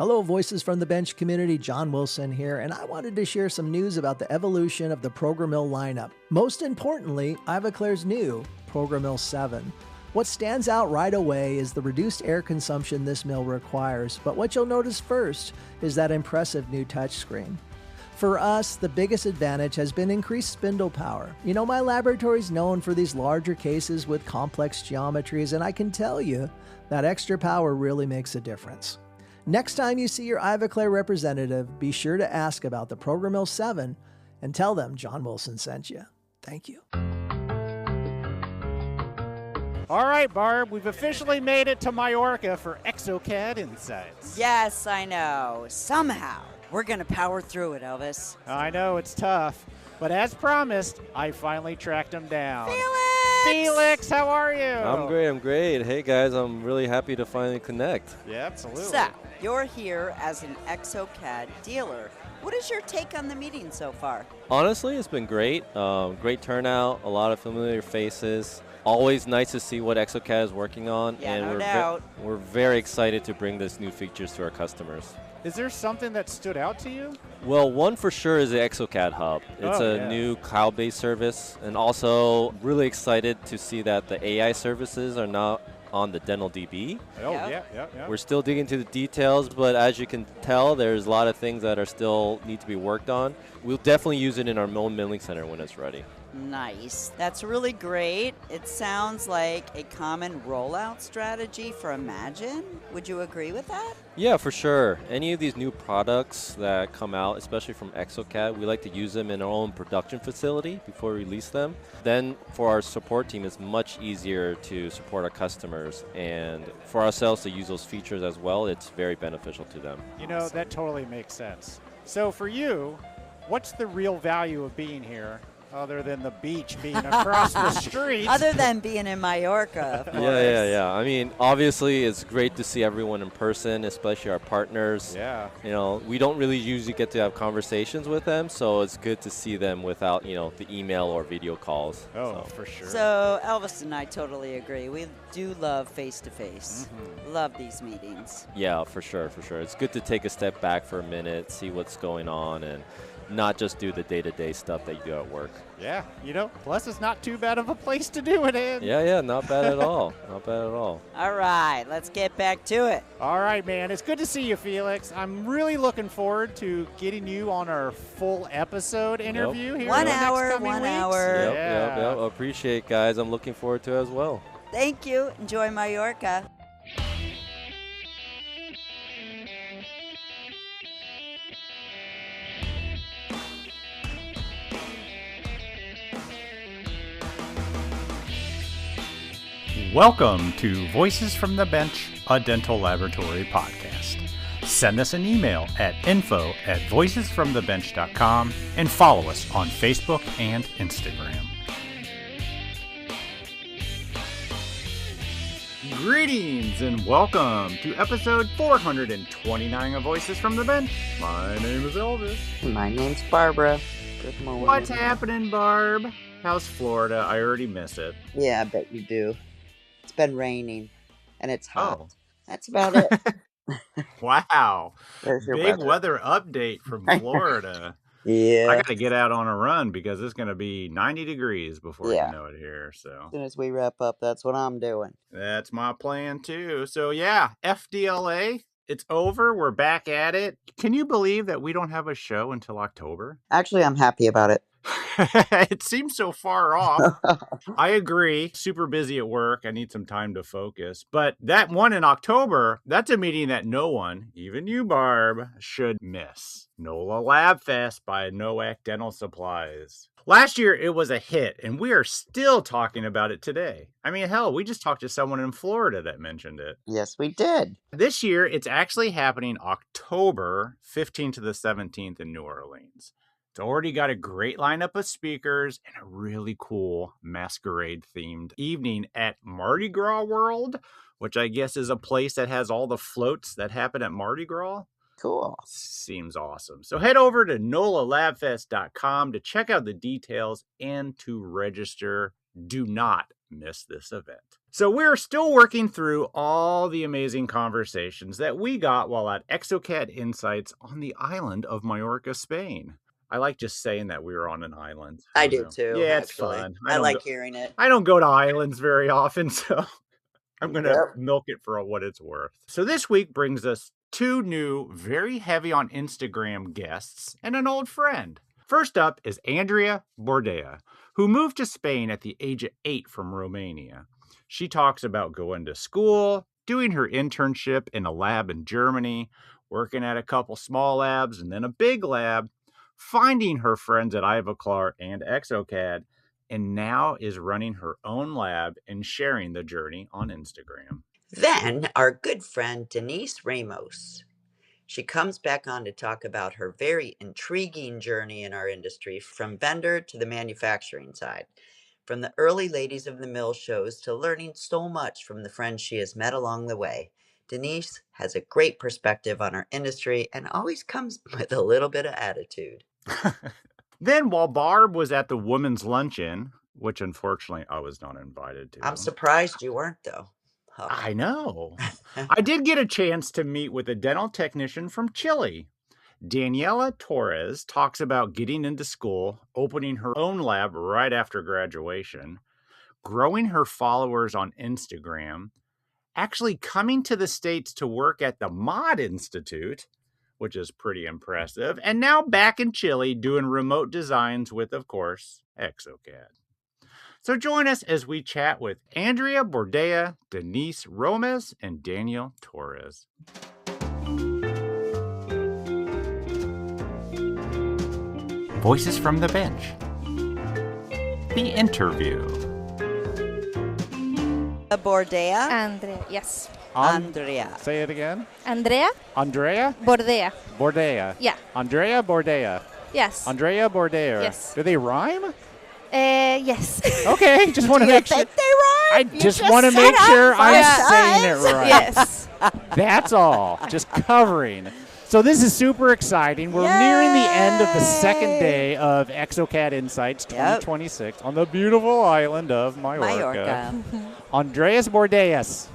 Hello, Voices from the Bench community. John Wilson here, and I wanted to share some news about the evolution of the Programill lineup. Most importantly, Ivoclar's new Programill 7. What stands out right away is the reduced air consumption this mill requires, but what you'll notice first is that impressive new touchscreen. For us, the biggest advantage has been increased spindle power. You know, my laboratory's known for these larger cases with complex geometries, and I can tell you that extra power really makes a difference. Next time you see your Ivoclar representative, be sure to ask about the Programill 7 and tell them John Wilson sent you. Thank you. All right, Barb, we've officially made it to Mallorca for exocad Insights. Yes, I know. Somehow, we're going to power through it, Elvis. I know, it's tough. But as promised, I finally tracked him down. Felix, how are you? I'm great. Hey, guys, I'm really happy to finally connect. Yeah, absolutely. So, you're here as an exocad dealer. What is your take on the meeting so far? Honestly, it's been great. Great turnout, a lot of familiar faces. Always nice to see what exocad is working on. Yeah, and no doubt. We're very excited to bring this new features to our customers. Is there something that stood out to you? Well, one for sure is the exocad hub. It's a new cloud-based service, and also really excited to see that the AI services are now on the DentalDB. Oh, Yeah. yeah. We're still digging into the details, but as you can tell, there's a lot of things that are still need to be worked on. We'll definitely use it in our milling center when it's ready. Nice. That's really great. It sounds like a common rollout strategy for Imagine. Would you agree with that? Yeah, for sure. Any of these new products that come out, especially from exocad, we like to use them in our own production facility before we release them. Then for our support team, it's much easier to support our customers. And for ourselves to use those features as well, it's very beneficial to them. You know, that totally makes sense. So for you, what's the real value of being here? Other than the beach being across the street. Other than being in Mallorca, of course. Yeah. I mean, obviously, it's great to see everyone in person, especially our partners. Yeah. You know, we don't really usually get to have conversations with them, so it's good to see them without, the email or video calls. Oh, for sure. So Elvis and I totally agree. We do love face-to-face. Love these meetings. Yeah, for sure. It's good to take a step back for a minute, see what's going on, and not just do the day-to-day stuff that you do at work. Yeah, plus it's not too bad of a place to do it in. Yeah, not bad at all. All right, let's get back to it. All right, man. It's good to see you, Felix. I'm really looking forward to getting you on our full episode interview here. 1 in the next hour, coming 1 weeks. hour. Yep. Appreciate it, guys. I'm looking forward to it as well. Thank you. Enjoy Mallorca. Welcome to Voices from the Bench, a dental laboratory podcast. Send us an email at info@voicesfromthebench.com and follow us on Facebook and Instagram. Greetings and welcome to episode 429 of Voices from the Bench. My name is Elvis. My name's Barbara. Good morning. What's happening, Barb? How's Florida? I already miss it. Yeah, I bet you do. It's been raining, and it's hot. Oh. That's about it. Wow. There's your Big weather update from Florida. Yeah. I got to get out on a run because it's going to be 90 degrees before Yeah. you know it here. So As soon as we wrap up, that's what I'm doing. that's my plan too. So yeah, FDLA, it's over. We're back at it. Can you believe that we don't have a show until October? Actually, I'm happy about it. It seems so far off. I agree. Super busy at work. I need some time to focus. But that one in October, that's a meeting that no one, even you, Barb, should miss. NOLA Lab Fest by Noack Dental Supplies. Last year, it was a hit, and we are still talking about it today. I mean, hell, we just talked to someone in Florida that mentioned it. Yes, we did. This year, it's actually happening October 15th to the 17th in New Orleans. It's already got a great lineup of speakers and a really cool masquerade-themed evening at Mardi Gras World, which I guess is a place that has all the floats that happen at Mardi Gras. Cool. Seems awesome. So head over to nolalabfest.com to check out the details and to register. Do not miss this event. So we're still working through all the amazing conversations that we got while at exocad Insights on the island of Mallorca, Spain. I like just saying that we were on an island. I don't do know. too. Yeah, it's actually. fun. I like hearing it. I don't go to islands very often, so I'm going to Yep. milk it for what it's worth. So this week brings us two new, very heavy on Instagram guests and an old friend. First up is Andreea Bordea, who moved to Spain at the age of 8 from Romania. She talks about going to school, doing her internship in a lab in Germany, working at a couple small labs and then a big lab, finding her friends at Ivoclar and exocad, and now is running her own lab and sharing the journey on Instagram. Then our good friend Denisse Ramos. She comes back on to talk about her very intriguing journey in our industry from vendor to the manufacturing side. From the early Ladies of the Mill shows to learning so much from the friends she has met along the way. Denisse has a great perspective on our industry and always comes with a little bit of attitude. Then while Barb was at the women's luncheon, which unfortunately I was not invited to. I'm surprised you weren't, though. Oh. I know. I did get a chance to meet with a dental technician from Chile. Daniela Torres talks about getting into school, opening her own lab right after graduation, growing her followers on Instagram, actually coming to the States to work at the Mod Institute, which is pretty impressive, and now back in Chile doing remote designs with, of course, exocad. So join us as we chat with Andreea Bordea, Denisse Ramos, and Daniel Torres. Voices from the bench. The interview. Bordea? Andrea, yes. Andrea. Say it again. Andrea Andrea Bordea. Bordea. Yeah. Andrea Bordea. Yes. Andrea Bordea. Yes. Do they rhyme? Yes. Okay, just want to make sure. Think they rhyme? I just want to make sure I'm saying it right. Yes. That's all. Just covering. So this is super exciting. We're nearing the end of the second day of exocad Insights 2026 on the beautiful island of Mallorca. Andreas Bordeas.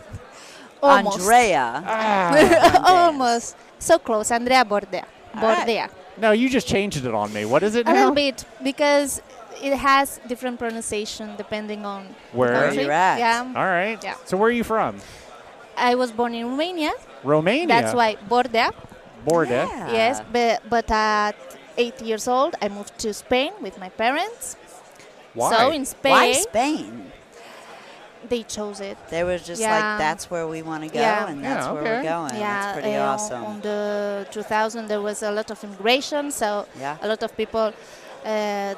Almost. Andrea. Almost. So close. Andrea Bordea. Bordea. No, you just changed it on me. What is it now? A little bit, because it has different pronunciation depending on Where the country. you're at. Yeah. All right. Yeah. So where are you from? I was born in Romania. Romania. That's why Bordea. Bordea. Yes, but at 8 years old, I moved to Spain with my parents. Why? So in Spain, Why Spain? they chose it. They was just Yeah. like, that's where we want to go, Yeah. and that's Yeah, where okay. we're going. That's pretty awesome. On the 2000, there was a lot of immigration, so Yeah. a lot of people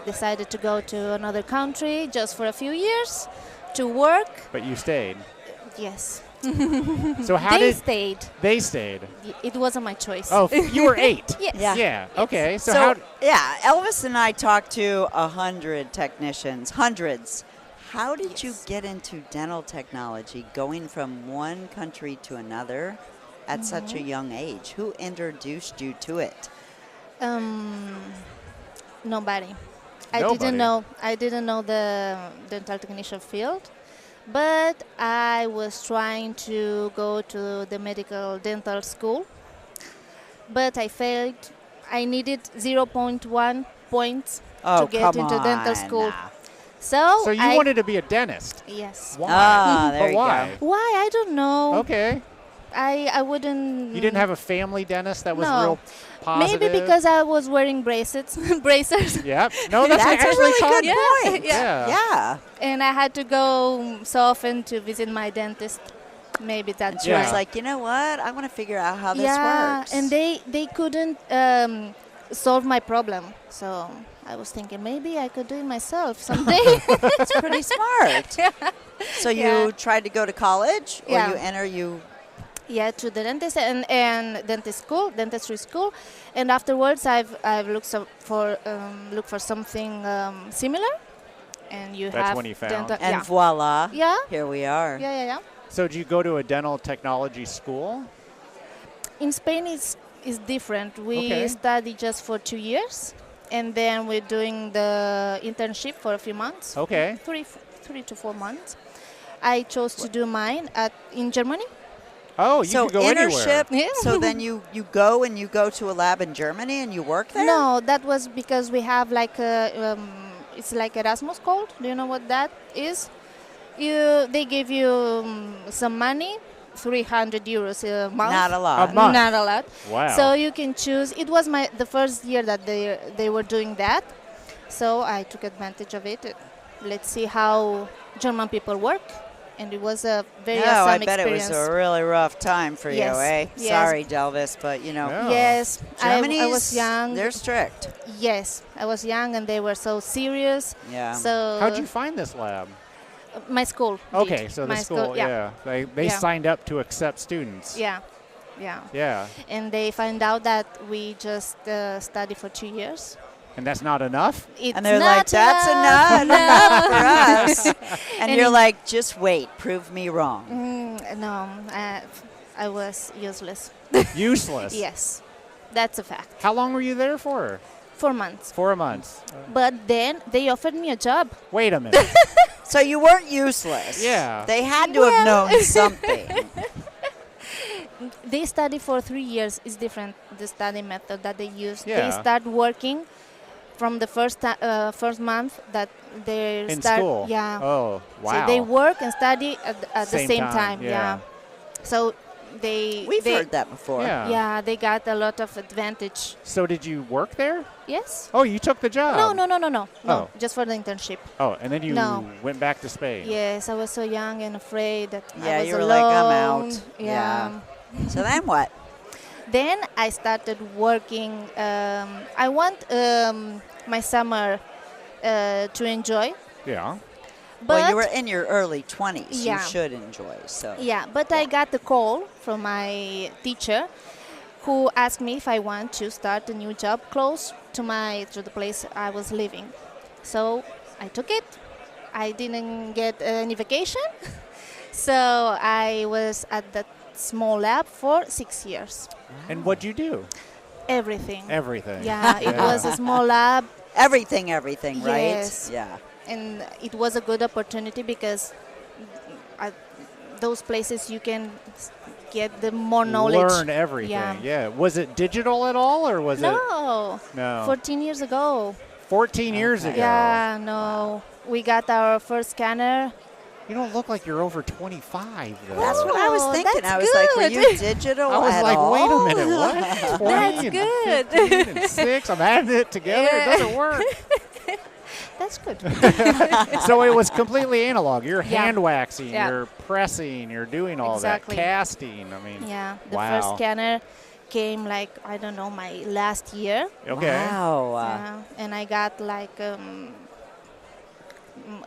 decided to go to another country just for a few years to work. But you stayed. Yes. So how They did stayed. they stayed? It wasn't my choice. Oh, you were 8. Yes. Yeah. Yeah. Okay. So, So, how? yeah, Elvis and I talked to 100 technicians, hundreds. How did you get into dental technology, going from one country to another at such a young age? Who introduced you to it? Nobody. Nobody. I didn't know the dental technician field, but I was trying to go to the medical dental school, but I failed. I needed 0.1 points Oh, to get come into dental on. school. So So you I, wanted to be a dentist. yes. Why? Ah, there But you why? go. Why? I don't know. Okay. I wouldn't. You didn't have a family dentist that was No. real positive. Maybe because I was wearing braces. Yep. No, that's, That's a actually really good Yeah. point. Yeah. Yeah. And I had to go so often to visit my dentist. Maybe that's She Yeah. was right. like, you know what? I want to figure out how this Yeah, works. and they couldn't solve my problem. So I was thinking maybe I could do it myself someday. It's pretty smart. So you Yeah. tried to go to college, or Yeah. you enter you? Yeah, to the dentist and dentistry school, and afterwards I've looked for something similar, and you That's have when you found. And yeah. voila, Yeah. here we are. Yeah. So did you go to a dental technology school? In Spain, it's different. We Okay. study just for 2 years, and then we're doing the internship for a few months. Okay. 3 to 4 months. I chose to do mine in Germany. Oh, you could go anywhere. internship. Yeah. So then you go to a lab in Germany and you work there? No, that was because we have like it's like Erasmus called. Do you know what that is? They give you some money, 300 euros a month. Not a lot. A month. Not a lot. Wow. So you can choose. It was the first year that they were doing that. So I took advantage of it. Let's see how German people work. And it was a very awesome I bet experience. it was a really rough time for Yes, you, eh? yes. Sorry, Delvis, but Yeah. Yes, Germany I was young. They're strict. Yes, I was young and they were so serious. Yeah. So How'd you find this lab? my school. Okay, did. so the My school, yeah. They Yeah. signed up to accept students. Yeah, yeah. Yeah. And they find out that we just study for 2 years. And that's not enough? It's And they're not like, that's enough. enough for us. And And you're in- like, just wait, prove me wrong. No, I was useless. Useless. Yes, that's a fact. How long were you there for? 4 months. 4 months. But then they offered me a job. Wait a minute. So you weren't useless. Yeah. They had to have known something. They study for 3 years. It's different, the study method that they use. Yeah. They start working from the first month that they In start. school? Yeah. Oh, wow. So they work and study at the same time. yeah. So We've heard that before. Yeah. Yeah, they got a lot of advantage. So did you work there? Yes. Oh, you took the job? No. Oh. Just for the internship. Oh, and then you No. went back to Spain. Yes, I was so young and afraid that Yeah, I was you were alone. like, I'm out. Yeah. Yeah. So then what? Then I started working. I want my summer to enjoy. Yeah. But Well, you were in your early 20s. Yeah. You should enjoy. So yeah, but I got a call from my teacher, who asked me if I want to start a new job close to the place I was living. So I took it. I didn't get any vacation, so I was at that small lab for 6 years. And what'd you do? Everything. Everything. Yeah, it was a small lab. everything, right? Yes. Yeah. And it was a good opportunity because at those places you can get the more knowledge. Learn everything. Yeah. Was it digital at all, or was it? No. 14 years ago. 14 years ago. Yeah, no. We got our first scanner. You don't look like you're over 25, though. That's what I was Oh, thinking. that's I was like, were you good. digital I was at like, all? wait a minute, what? 20 That's and good. 15 and 6. I'm adding it together. It doesn't work. That's good. So it was completely analog. You're Yeah. hand waxing, Yeah. you're pressing, you're doing all Exactly. that. Casting. I mean, Yeah, the wow. first scanner came like, I don't know, my last year. Okay. Wow. Yeah, and I got like a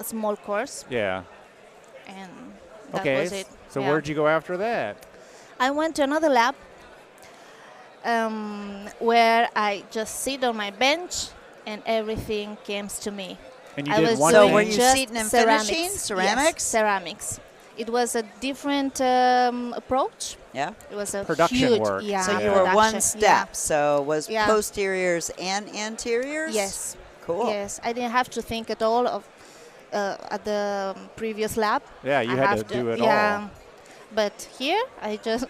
small course, Yeah. and that Okay. was it. So Yeah. where'd you go after that? I went to another lab where I just sit on my bench and everything comes to me. And you I did was one So doing were thing? you just seating and ceramics. finishing? Yes, Ceramics? ceramics. It was a different approach. Yeah. It was a Production huge, work. Yeah, So you Yeah. were one production, step. So was Yeah. posteriors and anteriors? Yeah. Yes. Cool. Yes, I didn't have to think at all of at the previous lab. Yeah, you I had have to do it yeah. all. But here, I just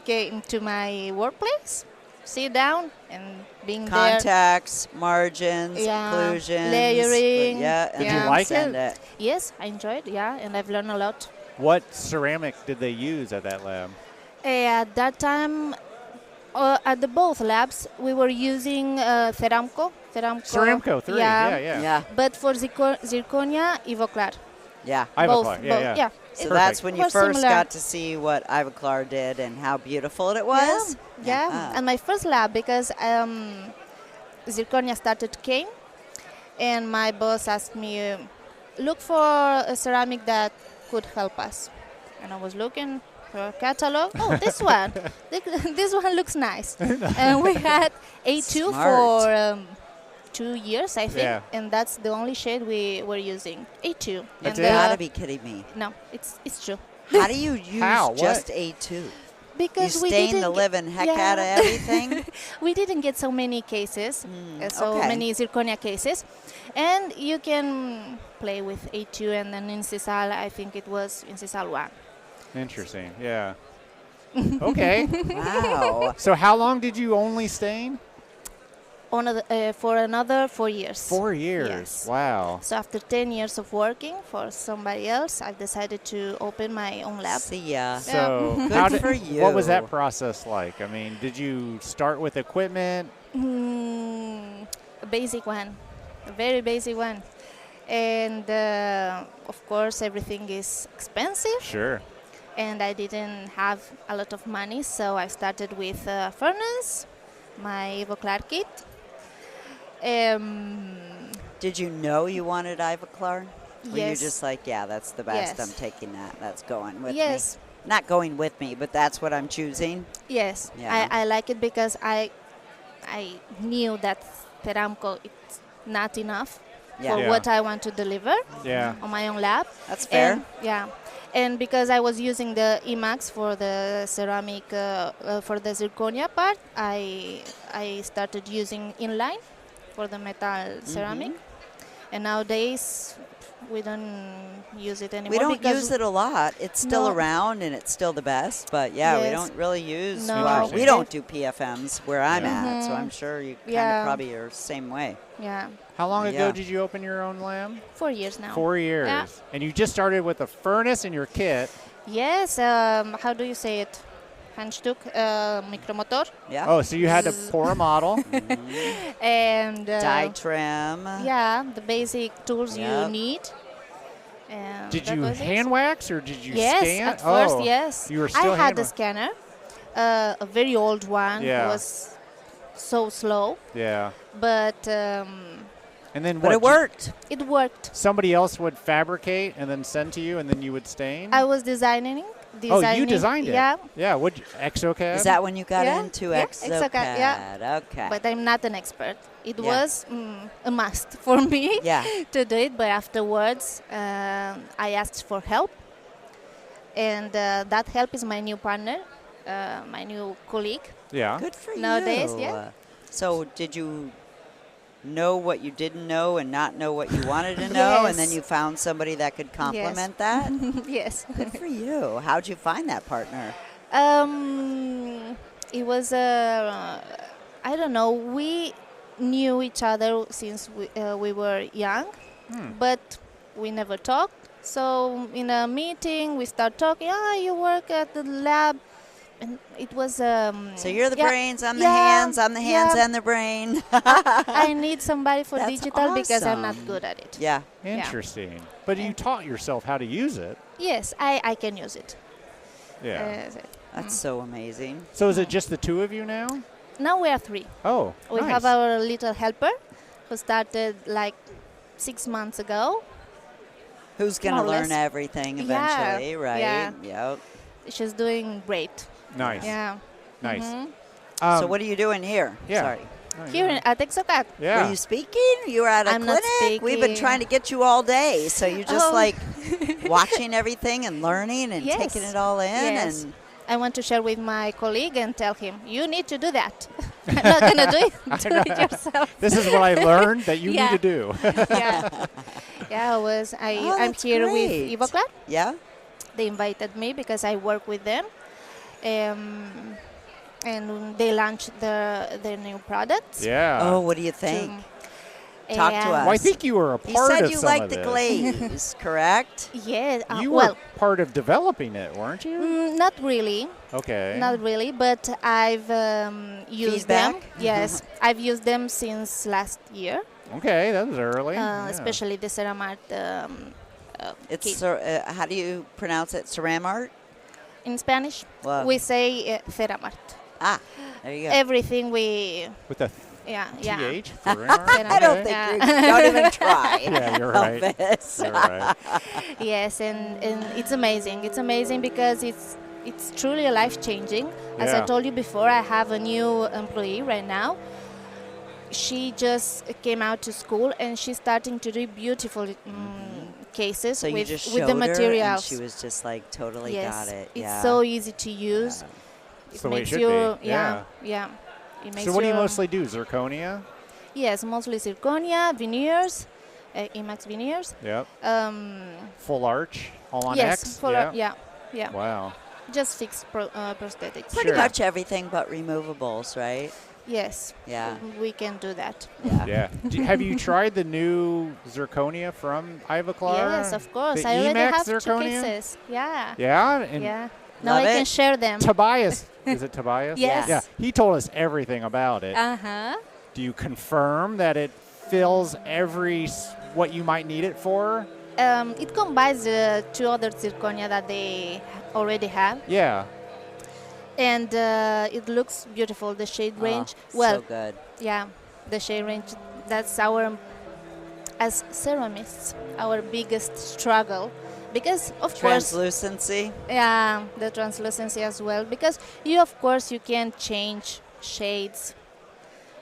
came to my workplace, sit down, and being Contacts, margins, Yeah, occlusions. layering. Yeah. And Did you then like send it? Yes, I enjoyed. Yeah, and I've learned a lot. What ceramic did they use at that lab? At that time, at the both labs, we were using Ceramco. Ceramco 3. Yeah. Yeah. But for zirconia, Ivoclar. Yeah. Ivoclar. both, Yeah. So It- that's when you We're first similar. got to see what Ivoclar did and how beautiful it was. Yeah, Uh-huh. and my first lab because zirconia started came, and my boss asked me, look for a ceramic that could help us, and I was looking for a catalog. Oh, this one, this one looks nice, and we had A2 Smart. for 2 years, I think, Yeah. and that's the only shade we were using, A2. That's and it? You gotta be kidding me. No, it's true. How do you use How? What? just A2? Because You we stain didn't the living heck out of everything? we didn't get so many cases, so okay. many zirconia cases, and you can play with A2 and then incisal. I think it was incisal 1. Interesting. Yeah. Okay. Wow. So how long did you only stain? For another 4 years. 4 years. Yes. Wow. So after 10 years of working for somebody else, I've decided to open my own lab. See ya. So Good for you. What was that process like? I mean, did you start with equipment? A basic one, a very basic one. And of course, everything is expensive. Sure. And I didn't have a lot of money, so I started with a furnace, my Ivoclar kit. Did you know you wanted Ivoclar? Were you Yes. just like, yeah, that's the best. Yes. I'm taking that. That's going with Yes. me. Not going with me, but that's what I'm choosing. Yes, Yeah. I like it because I knew that Ceramco it's not enough Yeah. for Yeah. what I want to deliver Yeah. on my own lab. That's fair. And, yeah, and because I was using the Emax for the ceramic, for the zirconia part, I started using inline for the metal ceramic. And nowadays, we don't use it anymore. We don't because use it a lot. It's still No. around and it's still the best, but yeah, we Yes. don't really use. No. Well, we Interesting. don't do PFMs where I'm Yeah. at, so I'm sure you kind of Yeah. probably are same way. Yeah, How long ago Yeah. did you open your own lab? 4 years now. 4 years. Yeah. And you just started with a furnace in your kit. Yes, how do you say it? Handstück, micromotor. Yeah. Oh, so you had to pour a model. And Dye trim. yeah, the basic tools Yep. you need. And Did that you was it. hand wax or did you Yes, scan? at first, Oh, yes. You were still I had hand a scanner, a very old one. Yeah. It was so slow, Yeah. but And then But what? it worked. it worked. Somebody else would fabricate and then send to you and then you would stain? I was designing. Oh, you designed it? Yeah, Yeah. What? exocad? Is that when you got Yeah, into yeah, exocad? exocad, yeah. Okay. but I'm not an expert. It Yeah. was a must for me yeah. to do it, but afterwards I asked for help, and that help is my new partner, my new colleague. Yeah. Good for Nowadays, you. yeah. So did you know what you didn't know and not know what you wanted to know, and then Yes. you found somebody that could complement that? Yes. Good for you. How'd you find that partner? It was I don't know. We knew each other since we were young, but we never talked. So in a meeting, we start talking. You work at the lab, and it was. So you're the yeah, brains, I'm the yeah, hands, I'm the hands yeah. and the brain. I need somebody for That's digital because I'm not awesome. good at it. Yeah. Interesting. But you taught yourself how to use it. Yes, I can use it. Yeah. That's so amazing. So is it just the two of you now? Now we are 3. Oh, We nice. have our little helper who started like 6 months ago. Who's going to More or learn less. everything Yeah, eventually, right? yeah. Yep. She's doing great. Nice. Yeah. Nice. Mhm. So what are you doing here? yeah. Sorry. Here at exocad. Yeah. Were you speaking? You were at a I'm not clinic? We've been speaking. trying to get you all day. So you're just Oh. like watching everything and learning and Yes. taking it all in. Yes. And I want to share with my colleague and tell him, you need to do that. I'm not going to do it. Do it yourself. This is what I learned that you Yeah. need to do. Yeah. Yeah, Oh, I'm that's here great. with Ivoclar. yeah? They invited me because I work with them. And they launched their new products. yeah. Oh, what do you think? Talk to And- us. Well, I think you were a He part said of you some liked of the this. glaze, correct? Yeah, You well, were part of developing it, weren't you? not really. Okay. Not really, but I've used them. Feedback? Yes, I've used them since last year, Okay, that was early. Yeah. especially the Ceramart It's kit. how do you pronounce it? Ceramart? In Spanish. Wow. We say Ceramart. Ah, there you go. Everything we, With the yeah. TH? I don't think Yeah. you don't even try. Yeah, you're right. Elvis. You're right. Yes, and it's amazing. It's amazing because it's truly life changing. As I Yeah. told you before, I have a new employee right now. She just came out to school and she's starting to do beautiful cases So you with just with showed the her and materials. she was just like totally Yes, got it. it's yeah. so easy to use. That's it the way it makes should you, be. yeah. It makes So what do you your- mostly do? Zirconia? Yes, mostly zirconia, veneers, IMAX veneers. Yep. Um, Full arch? All on yes, X? yeah. Wow. Just fixed prosthetics. Pretty Sure. much everything but removables, right? Yes. Yeah. We can do that. Yeah. Have you tried the new zirconia from Ivoclar? Yes, of course. The I already Emax have 2 zirconia? cases. Yeah. Yeah? And Yeah. Now Love I can it. share them. Tobias, is it Tobias? Yes. Yeah. He told us everything about it. Uh-huh. Do you confirm that it fills what you might need it for? It combines the 2 other zirconia that they already have, Yeah. and it looks beautiful. The shade range, so good. yeah, the shade range. That's as ceramists, our biggest struggle, because of course, Translucency. yeah, the translucency as well. Because you can change shades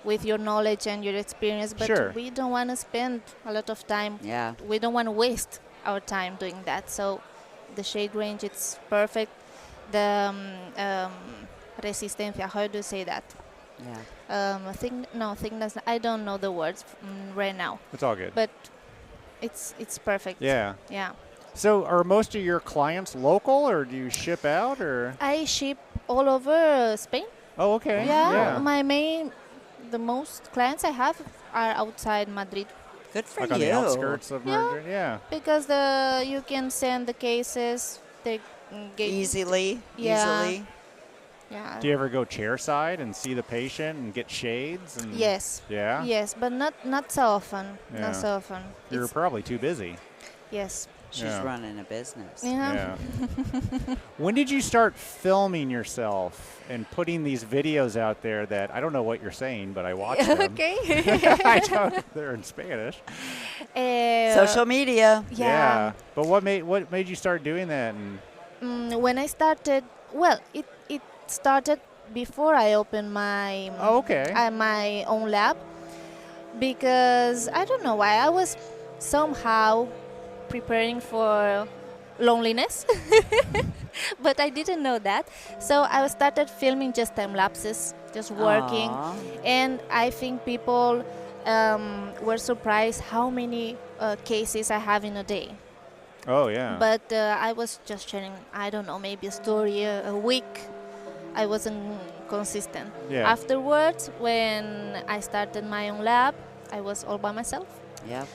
with your knowledge and your experience, but Sure. we don't want to spend a lot of time. Yeah. We don't want to waste our time doing that. So the shade range, it's perfect. The resistencia, how do you say that? Yeah. Thickness. I don't know the words right now, It's all good. but it's perfect. Yeah. Yeah. So are most of your clients local, or do you ship out, or? I ship all over Spain. Oh, okay. Yeah. The most clients I have are outside Madrid, Good for Like you. on the outskirts of Yeah. Madrid? Yeah. because you can send the cases. They get Easily. Yeah. Easily. Yeah. Do you ever go chairside and see the patient and get shades? And Yes. Yeah? Yes, but not so often. Yeah. Not so often. You're It's- probably too busy. yes. She's Yeah. running a business. Yeah. Yeah. When did you start filming yourself and putting these videos out there that I don't know what you're saying, but I watched them. Okay. I don't, they're in Spanish. Social media. Yeah. But what made you start doing that? And When I started, well, it started before I opened my my own lab, because I don't know why I was somehow preparing for loneliness, but I didn't know that. So I started filming just time lapses, just working, Aw. and I think people were surprised how many cases I have in a day. oh yeah. But I was just sharing, I don't know, maybe a story a week. I wasn't consistent. Yeah. Afterwards, when I started my own lab, I was all by myself. Yeah.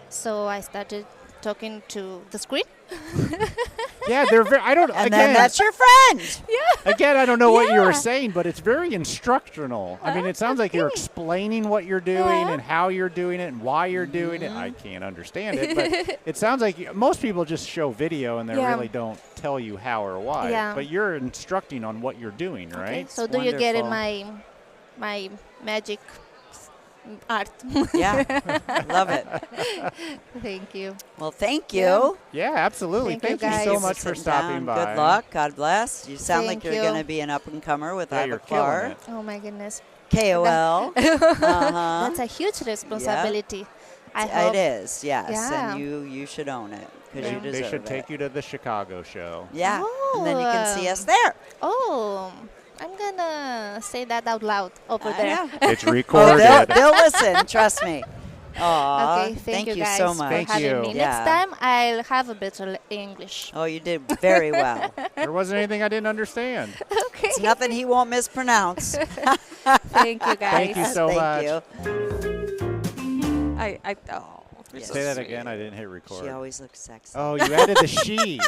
So I started talking to the screen. Yeah, they're very. I don't. And again, then that's your friend. again, I don't know what you were Yeah. saying, but it's very instructional. I mean, it sounds like you're Okay. explaining what you're doing Yeah. and how you're doing it and why you're doing it. I can't understand it, but it sounds like most people just show video and they Yeah. really don't tell you how or why. Yeah. But you're instructing on what you're doing, right? So do you get it, Wonderful. my magic art? Yeah. Love it. Thank you. Well, thank you. Yeah, absolutely. Thank Thank you, you so guys. much for Sitting stopping down. by. Good luck. God bless. You sound like Thank you're you. going to be an up-and-comer with Yeah, you're killing Ivoclar. it. Oh my goodness. KOL. That's a huge responsibility. I hope. It is, yes. Yeah. And you should own it because you They deserve should it. take you to the Chicago show. Yeah. And then you can see Oh. us there. Oh, I'm gonna say that out loud over there. Yeah. It's Oh, recorded. they'll listen. Trust me. Aw, Okay, thank you you guys so much. for Thank having you. me. Yeah. Next time I'll have a better English. Oh, you did very well. There wasn't anything I didn't understand. Okay. It's nothing he won't mispronounce. Thank you guys. Thank you so Thank much. you. You're so Say that sweet. again. I didn't hit record. She always looks sexy. Oh, you added the she.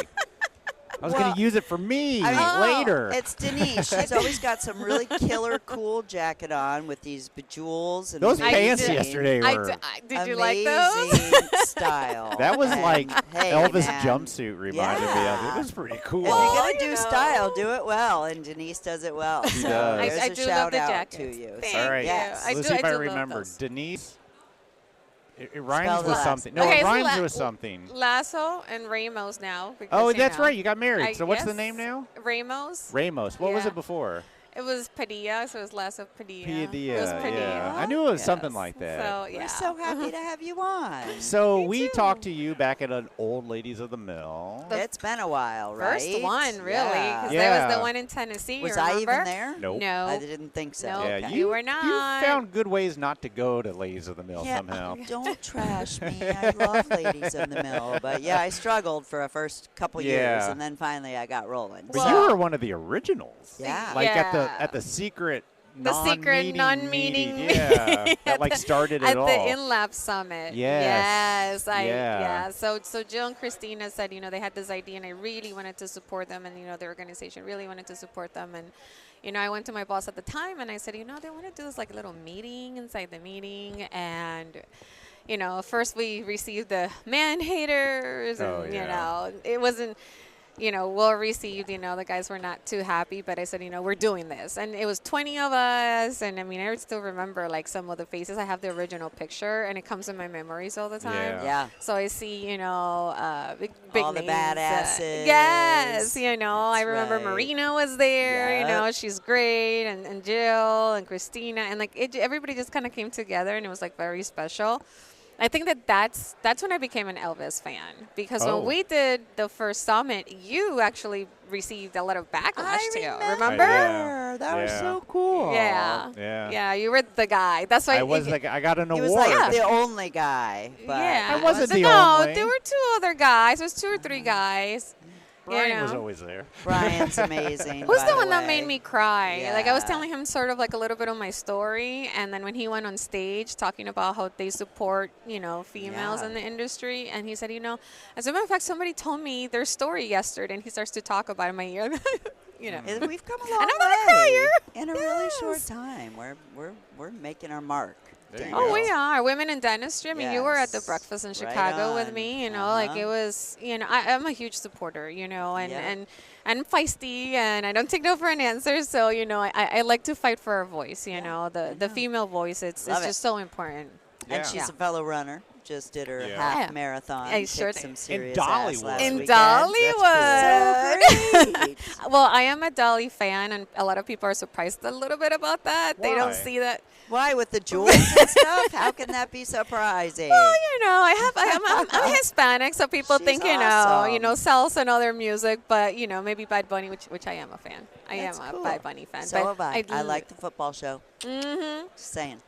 I was going Well, to use it for me I mean, later. It's Denisse. She's always got some really killer cool jacket on with these bejewels and Those amazing- pants yesterday were. Did you like those? amazing style. That was And, like hey, Elvis man, jumpsuit reminded me of. Yeah. It was pretty cool. If you're Oh, gonna you do know. style, do it well, and Denisse does it well. She so does. There's I a do love shout the out jackets. to you. Thank All right. Yes. I Let's do- see if I I do love remember. those. Denisse. It rhymes Spell with the last. something. No, Okay, it it's rhymes La- with something. Lasso and Ramos now. Because, Oh, you that's know, right. You got married. I So what's the guess name now? Ramos. Ramos. What was Yeah. it before? It was Padilla, so it was less of Padilla. Padilla, It was Padilla. yeah. I knew it was Yes. something like that. So, yeah. We're so happy to have you on. So we talked to you back at an Old Ladies of the Mill. It's been a while, right? First one, really. Yeah. Because Yeah. there was the one in Tennessee, Was you I remember? even there? Nope. No. I didn't think so. No. Yeah, Okay. You were not. You found good ways not to go to Ladies of the Mill Yeah, somehow. don't trash me. I love Ladies of the Mill. But yeah, I struggled for a first couple years, Yeah. and then finally I got rolling. But So- you were one of the originals. Yeah. Like Yeah. at the secret The secret non-meeting meeting. Yeah. That like started it at all. the InLab Summit. Yes. Yeah. So Jill and Christina said, they had this idea, and I really wanted to support them, and the organization really wanted to support them, and I went to my boss at the time, and I said, they want to do this like little meeting inside the meeting, and first we received the man haters, Oh, and yeah. it wasn't. Well received, the guys were not too happy, but I said, we're doing this. And it was 20 of us. And I still remember like some of the faces. I have the original picture and it comes in my memories all the time. Yeah. So I see, big All the names. badasses. Yes. I remember right. Marina was there, Yep. she's great. And Jill and Christina. And like everybody just kind of came together and it was like very special. I think that's when I became an Elvis fan because when we did the first summit, you actually received a lot of backlash too. Remember? Yeah. That was Yeah. so cool. Yeah. Yeah. Yeah, you were the guy. That's why I was like I got an He award. was like the only guy. But yeah. I wasn't the no, only. there were two other guys. There was 2 or 3 guys. Brian was always there. Brian's amazing. Who's by the one that way. made me cry? Like I was Yeah. telling him sort of like a little bit of my story, and then when he went on stage talking about how they support, females Yeah. in the industry, and he said, as a matter of fact, somebody told me their story yesterday, and he starts to talk about it in my ear. We've come a long And I'm not a way crier. in a really short time. We're making our mark. There you Danielle. go. We are women in dentistry. You were at the Yes. breakfast in Right Chicago with on. me. Like it Uh-huh. was. I'm a huge supporter. And Yeah. and I'm feisty, and I don't take no for an answer. So I like to fight for our voice. The female voice. It's Love it. just so important. And she's a fellow runner. Just did her Yeah. half Yeah. marathon. I Kicked sure some did. serious Dolly ass was. last In weekend. Dollywood. So great. Well, I am a Dolly fan, and a lot of people are surprised a little bit about that. They don't Why? see that. Why with the jewels and stuff? How can that be surprising? Well, I'm Hispanic, so people She's think awesome. salsa and other music, but maybe Bad Bunny, which I am a fan. I That's am cool. a Bad Bunny fan. So but have I. I like the football show. Mm-hmm. Just saying.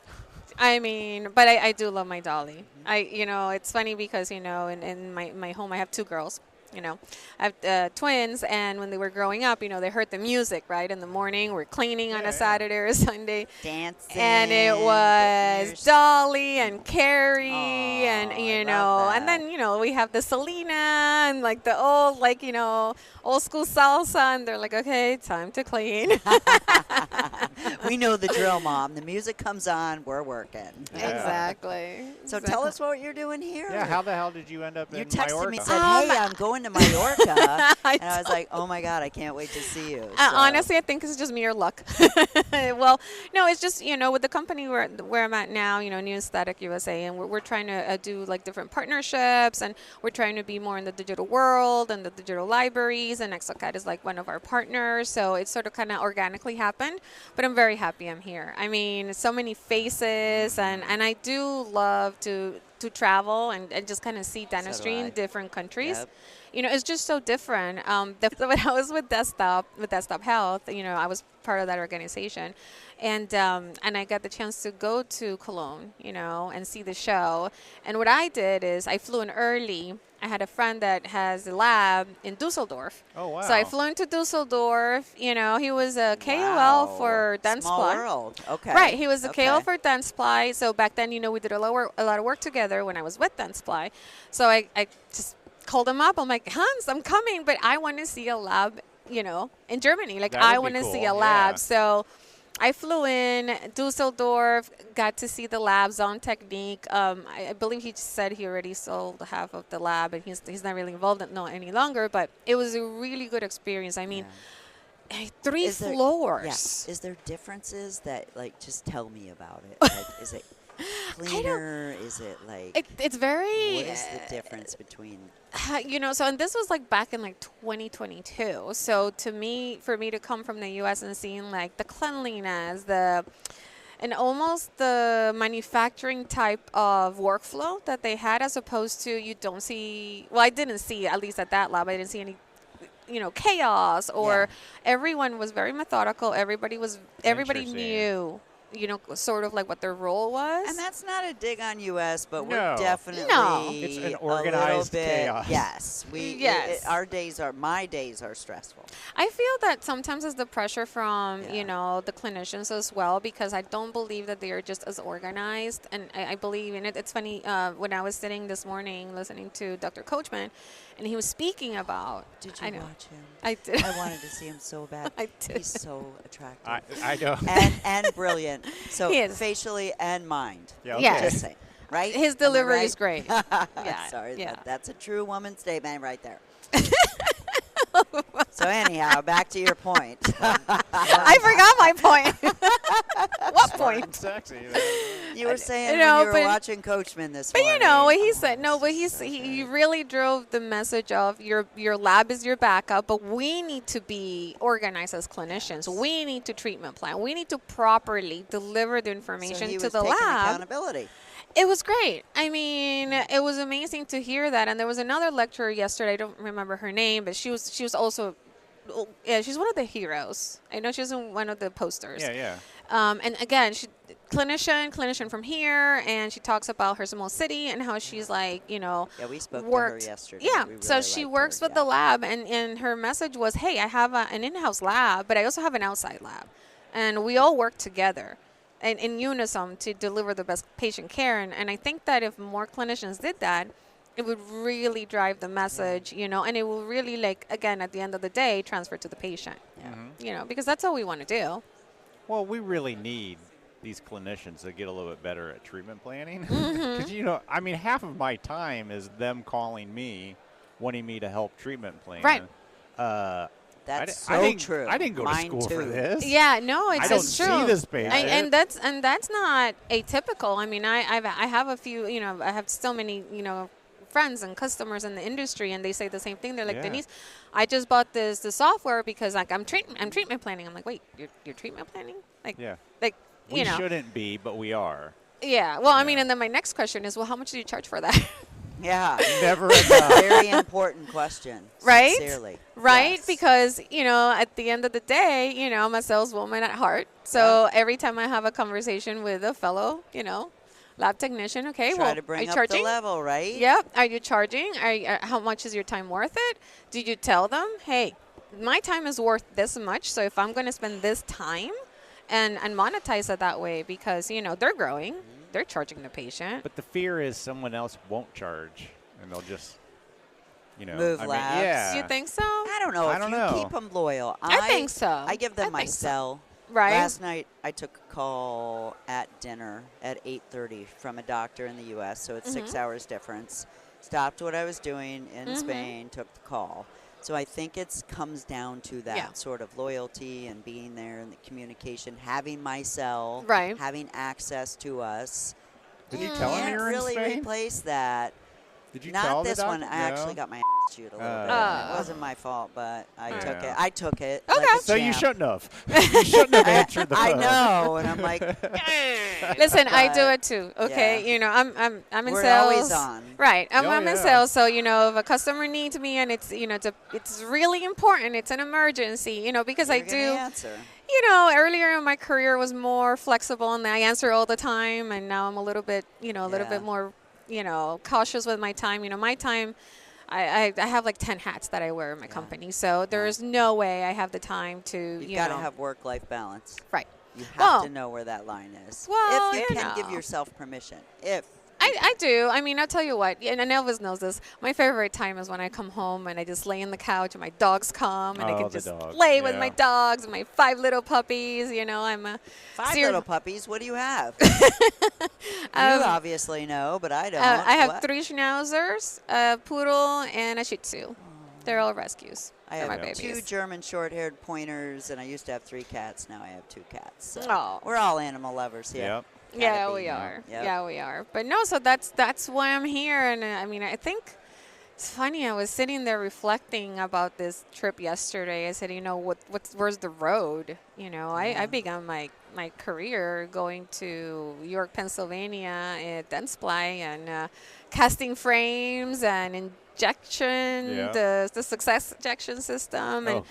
But I do love my Dolly. It's funny because in my home I have 2 girls. I have twins, and when they were growing up, they heard the music right in the morning. We're cleaning on a Saturday or a Sunday. Dancing. And it was Dolly and Carrie, and I love and that. then we have the Selena and like the old old school salsa, and they're like, okay, time to clean. We know the drill, Mom. The music comes on, we're working. Yeah. Exactly. So tell us what you're doing here. Yeah, how the hell did you end up You in texted Mallorca? me, said, hey, I'm going to Mallorca. And I was like, oh, my God, I can't wait to see you. So- Honestly, I think it's just mere luck. Well, no, it's just, with the company where I'm at now, New Aesthetic USA, and we're trying to do like different partnerships, and we're trying to be more in the digital world and the digital libraries, and exocad is like one of our partners. So it sort of kind of organically happened, but I'm very happy I'm here. So many faces, and I do love to travel and just kind of see dentistry in different countries. Yep. It's just so different. When I was with Desktop Health, I was part of that organization, and I got the chance to go to Cologne, and see the show. And what I did is I flew in early. I had a friend that has a lab in Dusseldorf. Oh, wow. So I flew into Dusseldorf. He was a KOL Wow. for Small Dentsply. world. Okay. Right, he was a Okay. KO for Dentsply. So back then, we did a lot of work together when I was with Dentsply. So I just called him up. I'm like, Hans, I'm coming, but I want to see a lab, in Germany. Like, That I would want be to see cool, a lab. yeah. So I flew in Dusseldorf, got to see the lab's own technique. I believe he said he already sold half of the lab, and he's not really involved in it any longer. But it was a really good experience. 3 Is there- floors. Yeah. Is there differences that, just tell me about it? Like, is it cleaner? Is it like? It's very. What is the difference between? So and this was like back in like 2022. So for me to come from the U.S. and seeing like the cleanliness, and almost the manufacturing type of workflow that they had, as opposed to you don't see. Well, I didn't see, at least at that lab, I didn't see any, chaos, or everyone was very methodical. Everybody knew, sort of like what their role was. And that's not a dig on U.S., but we're No. definitely No. It's an a organized little bit, chaos. Yes, Yes. my days are stressful. I feel that sometimes it's the pressure from, the clinicians as well, because I don't believe that they are just as organized. And I believe in it. It's funny, when I was sitting this morning listening to Dr. Coachman, and he was speaking about... Did you watch him? I did. I wanted to see him so bad. I did. He's so attractive. I know. And brilliant. So He is. facially and mind. Yeah, Yes. Just saying. Right? His Am I delivery right? is great. Yeah. Sorry, yeah. that's a true woman statement right there. So anyhow, back to your point. I forgot my point. What point? Sexy. You were saying No, when you were but- watching Coachman this But morning. you know what he said. No, but he really drove the message of your lab is your backup, but we need to be organized as clinicians. We need to treatment plan. We need to properly deliver the So information he to was the taking lab. accountability. It was great. I mean, it was amazing to hear that. And there was another lecturer yesterday. I don't remember her name, but she was also, she's one of the heroes. I know she was in one of the posters. Yeah. And again, she clinician from here, and she talks about her small city and how she's like, Yeah, we spoke worked. to her yesterday. Yeah, We so really she liked works her, with the lab, and her message was, hey, I have an in-house lab, but I also have an outside lab, and we all work together and in unison to deliver the best patient care. And I think that if more clinicians did that, it would really drive the message, and it will really, like, again, at the end of the day, transfer to the patient, because that's all we want to do. Well, we really need these clinicians to get a little bit better at treatment planning. Because, half of my time is them calling me, wanting me to help treatment plan. Right. That's I so didn't, true. I didn't go Mine to school for too. this. Yeah, no, I it's don't it's true. see this patient. And that's not atypical. I mean, I have a few, I have so many, friends and customers in the industry, and they say the same thing. They're like, Denisse, I just bought the software because I'm treatment planning. I'm like, wait, you're treatment planning? We shouldn't be, but we are. Yeah. Well, I mean, and then my next question is, well, how much do you charge for that? Yeah. Never enough. Very important question. Right? Sincerely. Right? Yes. Because, at the end of the day, I'm a saleswoman at heart. So every time I have a conversation with a fellow, lab technician, okay, Try well, to are bring you up charging? the level, right? Yep. Are you charging? How much is your time worth it? Did you tell them, hey, my time is worth this much, so if I'm going to spend this time and monetize it that way, because, they're growing, they're charging the patient. But the fear is someone else won't charge, and they'll just, Move labs. Yeah. You think so? I don't know. I if don't you know. keep them loyal. I think so. I give them I my think so. cell. Right. Last night I took a call at dinner at 8:30 from a doctor in the U.S., so it's 6 hours difference. Stopped what I was doing in Spain, took the call. So I think it comes down to that sort of loyalty and being there and the communication, having my cell, Right. having access to us. Did you tell him Can't you were in really Spain? replace that. Did you Not tell this the one. doctor? I actually No? got my ass chewed a little bit. It wasn't my fault, but I took it. I took it. Okay. Like a So you champ. shouldn't have. You shouldn't have answered the phone. I know, and I'm like, Listen, I do But, it too. Okay, I'm in we're sales. always on. Right, I'm Oh, in yeah. sales. So if a customer needs me and it's it's really important, it's an emergency. Because I You're gonna do. answer. Earlier in my career was more flexible and I answer all the time, and now I'm a little bit more cautious with my time. My time. I have like 10 hats that I wear in my company, so there's no way I have the time to. You've got to have work-life balance. Right. You have Well- to know where that line is. Well, if you you can give know. yourself permission. If I do. I mean, I'll tell you what, and Elvis knows this. My favorite time is when I come home and I just lay in the couch and my dogs come and I Oh, can the just dogs, play with yeah. my dogs and my 5 little puppies. I'm a 5 ser- little puppies, what do you have? You obviously know, but I don't. I have What? 3 schnauzers, a poodle, and a shih tzu. They're all rescues. I They're have my 2 babies. German short-haired pointers, and I used to have 3 cats. Now I have 2 cats. So Oh. we're all animal lovers here. Yep. Yeah, be. we are. Yep. Yeah, we are. But no, so that's why I'm here. And I mean, I think it's funny. I was sitting there reflecting about this trip yesterday. I said, you know, where's the road? You know, I began my career going to York, Pennsylvania at Dentsply and casting frames and injection, the success injection system and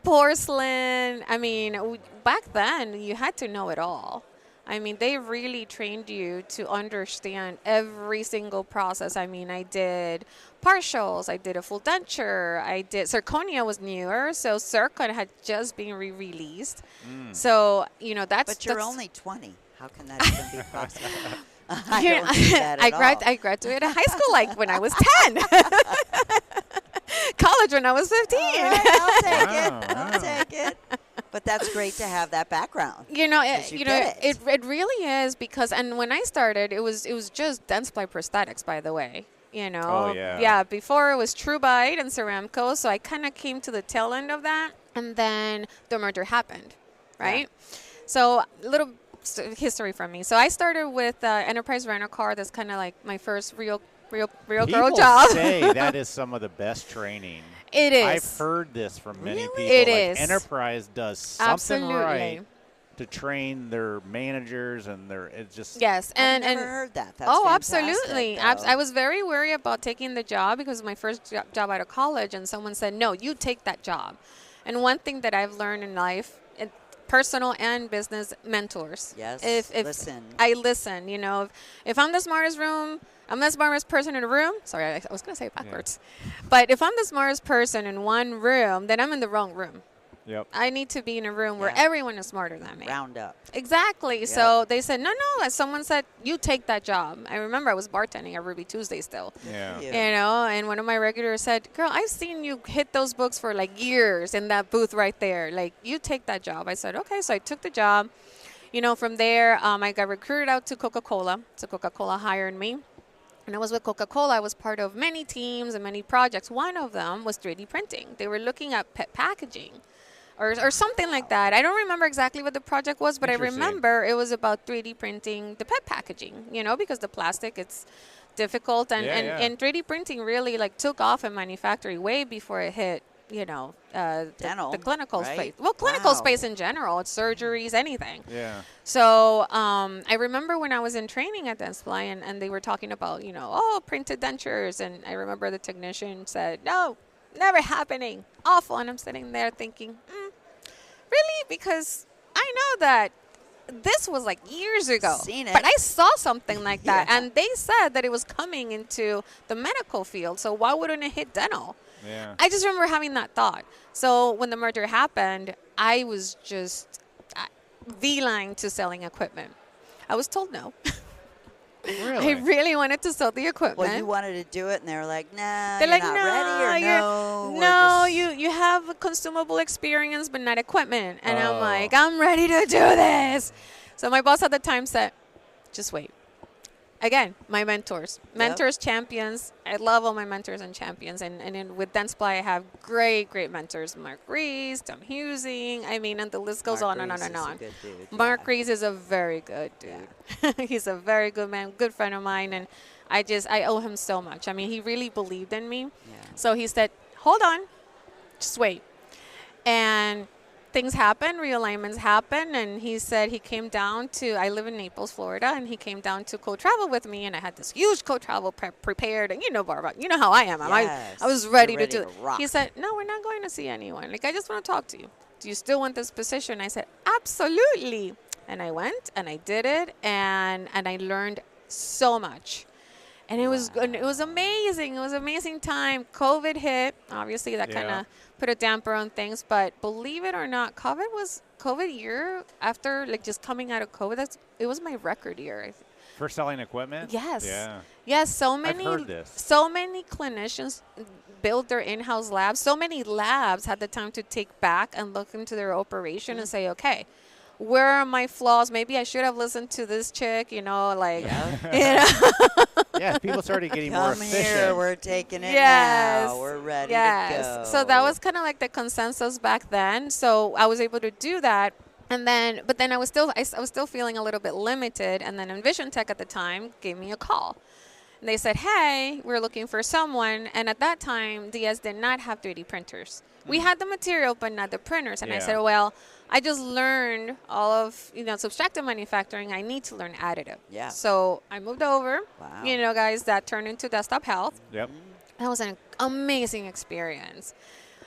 porcelain. I mean, back then you had to know it all. I mean, they really trained you to understand every single process. I mean, I did partials, I did a full denture, I did zirconia was newer, so zircon had just been re-released. So, you know, But you're only 20. How can that even be possible? I don't see that at all. I graduated high school like when I was 10. College when I was 15. All right, I'll take it. But that's great to have that background. You know, it really is because, and when I started, it was just Dentsply prosthetics, by the way. You know, before it was TrueBite and Ceramco, so I kind of came to the tail end of that, and then the merger happened, right? Yeah. So a little history from me. So I started with Enterprise Rent-A-Car. That's kind of like my first real girl job. People say that is some of the best training. It is. I've heard this from many people. It like is. Enterprise does something right to train their managers and it's just. Yes, I've never heard that. That's absolutely. I was very worried about taking the job because it was my first job out of college, and someone said, "No, you take that job." And one thing that I've learned in life, personal and business, mentors. Yes. If listen. I listen, you know, if I'm the smartest person in a room. Sorry, I was going to say it backwards. Yeah. But if I'm the smartest person in one room, then I'm in the wrong room. Yep. I need to be in a room where everyone is smarter than me. Round up. Exactly. Yep. So they said, no. As someone said, you take that job. I remember I was bartending at Ruby Tuesday still. Yeah. You know, and one of my regulars said, girl, I've seen you hit those books for like years in that booth right there. Like, you take that job. I said, okay. So I took the job. You know, from there, I got recruited out to Coca-Cola. So Coca-Cola hired me. And I was with Coca-Cola. I was part of many teams and many projects. One of them was 3D printing. They were looking at pet packaging or something like that. I don't remember exactly what the project was, but I remember it was about 3D printing the pet packaging, you know, because the plastic, it's difficult. And 3D printing really like took off in manufacturing way before it hit, you know, the clinical space. Well, clinical space in general, it's surgeries, anything. Yeah. So I remember when I was in training at Dentsply and they were talking about, you know, printed dentures. And I remember the technician said, no, never happening. Awful. And I'm sitting there thinking, really? Because I know that this was like years ago. Seen it. But I saw something like that. And they said that it was coming into the medical field. So why wouldn't it hit dental? Yeah. I just remember having that thought. So when the merger happened, I was just beeline to selling equipment. I was told no. Really? I really wanted to sell the equipment. Well, you wanted to do it, and they were like, nah, they're you're like, not no, ready, or no, you have a consumable experience, but not equipment. And I'm like, I'm ready to do this. So my boss at the time said, just wait. Again, my mentors, champions. I love all my mentors and champions. And with Dentsply, I have great mentors. Mark Rees, Tom Husing. I mean, and the list goes on and on and on. Mark Rees is a very good dude. Yeah. He's a very good man, good friend of mine. And I owe him so much. I mean, he really believed in me. Yeah. So he said, hold on, just wait. And things happen, realignments happen, and he said he came down to, I live in Naples, Florida, and he came down to co-travel with me, and I had this huge co-travel prepared, and you know, Barbara, you know how I am. Yes. I was ready to do it. He said, no, we're not going to see anyone. Like, I just want to talk to you. Do you still want this position? I said, absolutely. And I went, and I did it, and I learned so much. And it was amazing. It was an amazing time. COVID hit. Obviously, that kind of put a damper on things. But believe it or not, COVID year, after like just coming out of COVID, it was my record year. For selling equipment? Yes. Yeah. Yes, I've heard this. So many clinicians build their in-house labs. So many labs had the time to take back and look into their operation and say, okay, where are my flaws? Maybe I should have listened to this chick, you know, like, you know. Yeah, people started getting more efficient. Come here, we're taking it now. We're ready to go. So that was kind of like the consensus back then. So I was able to do that. But then I was still feeling a little bit limited. And then Envision Tech at the time gave me a call. And they said, hey, we're looking for someone. And at that time, DS did not have 3D printers. We had the material, but not the printers. And I said, well, I just learned all of, subtractive manufacturing. I need to learn additive. Yeah. So I moved over. Wow. Guys, that turned into Desktop Health. Yep. That was an amazing experience.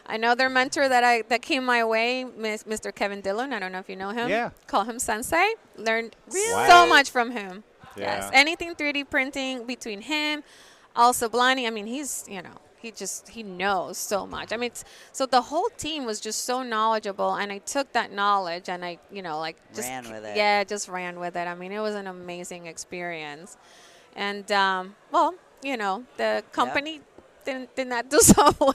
Another mentor that came my way, Mr. Kevin Dillon. I don't know if you know him. Yeah. Call him Sensei. Learned Really? so much from him. Yeah. Yes. Anything 3D printing between him, also Blani. I mean, he's, he knows so much. I mean, so the whole team was just so knowledgeable, and I took that knowledge and I, just ran with it. Yeah, just ran with it. I mean, it was an amazing experience. And, the company did not do so well.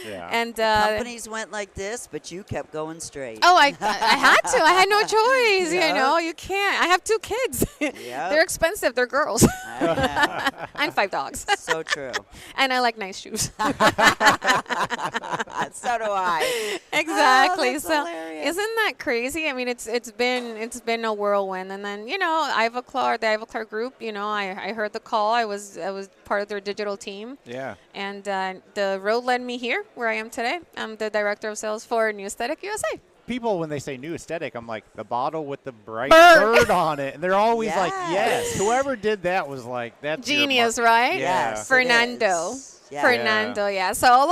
Yeah. And companies went like this, but you kept going straight. Oh, I had to. I had no choice. You can't. I have 2 kids. Yep. They're expensive. They're girls. And 5 dogs. So true. And I like nice shoes. So do I. Exactly. Oh, that's so hilarious. isn't that crazy? I mean, it's been a whirlwind. And then Ivoclar, the Ivoclar group. I heard the call. I was part of their digital team. Yeah. And the road led me here, where I am today. I'm the director of sales for New Aesthetic USA. People, when they say New Aesthetic, I'm like, the bottle with the bright Bird. bird on it. And they're always like, Yes. yes. Whoever did that was like, that's your Genius, mark. right? Yeah. Yes, it Fernando. is. Yeah. Fernando, yeah. So all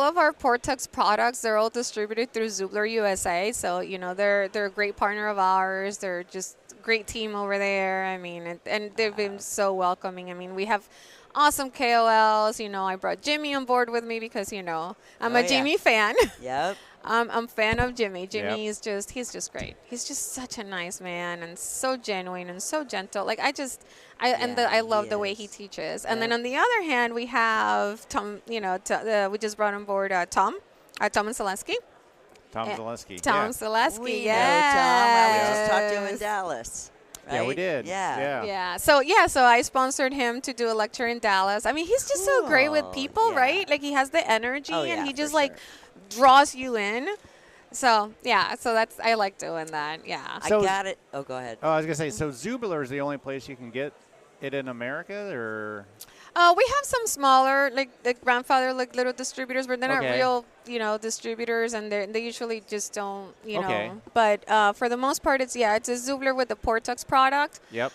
of our Portex products, they're all distributed through Zubler USA. So they're a great partner of ours. They're just a great team over there. I mean, and they've been so welcoming. I mean, we have awesome KOLs. I brought Jimmy on board with me because I'm a Jimmy fan. Yep. I'm fan of Jimmy. Jimmy Yep. is he's just great. He's just such a nice man and so genuine and so gentle. Like I love the way he is. teaches. And then on the other hand, we have Tom. We just brought on board Tom and Selesky. Tom Zaleski. Tom Yeah. Selesky. We yes. know Tom. We just talked to him in Dallas. Yeah, we right? did. Yeah. Yeah. So I sponsored him to do a lecture in Dallas. I mean, he's just so great with Cool. people, Yeah. right? Like he has the energy Oh, and yeah, he just for like draws you in. So I like doing that. Yeah. So- I got it. Oh, go ahead. Oh, I was going to say, so Zubler is the only place you can get it in America, or? We have some smaller, like grandfather, like little distributors, but they're not Okay. real, distributors, and they usually just don't, Okay. know. But for the most part, it's a Zubler with the Portex product. Yep.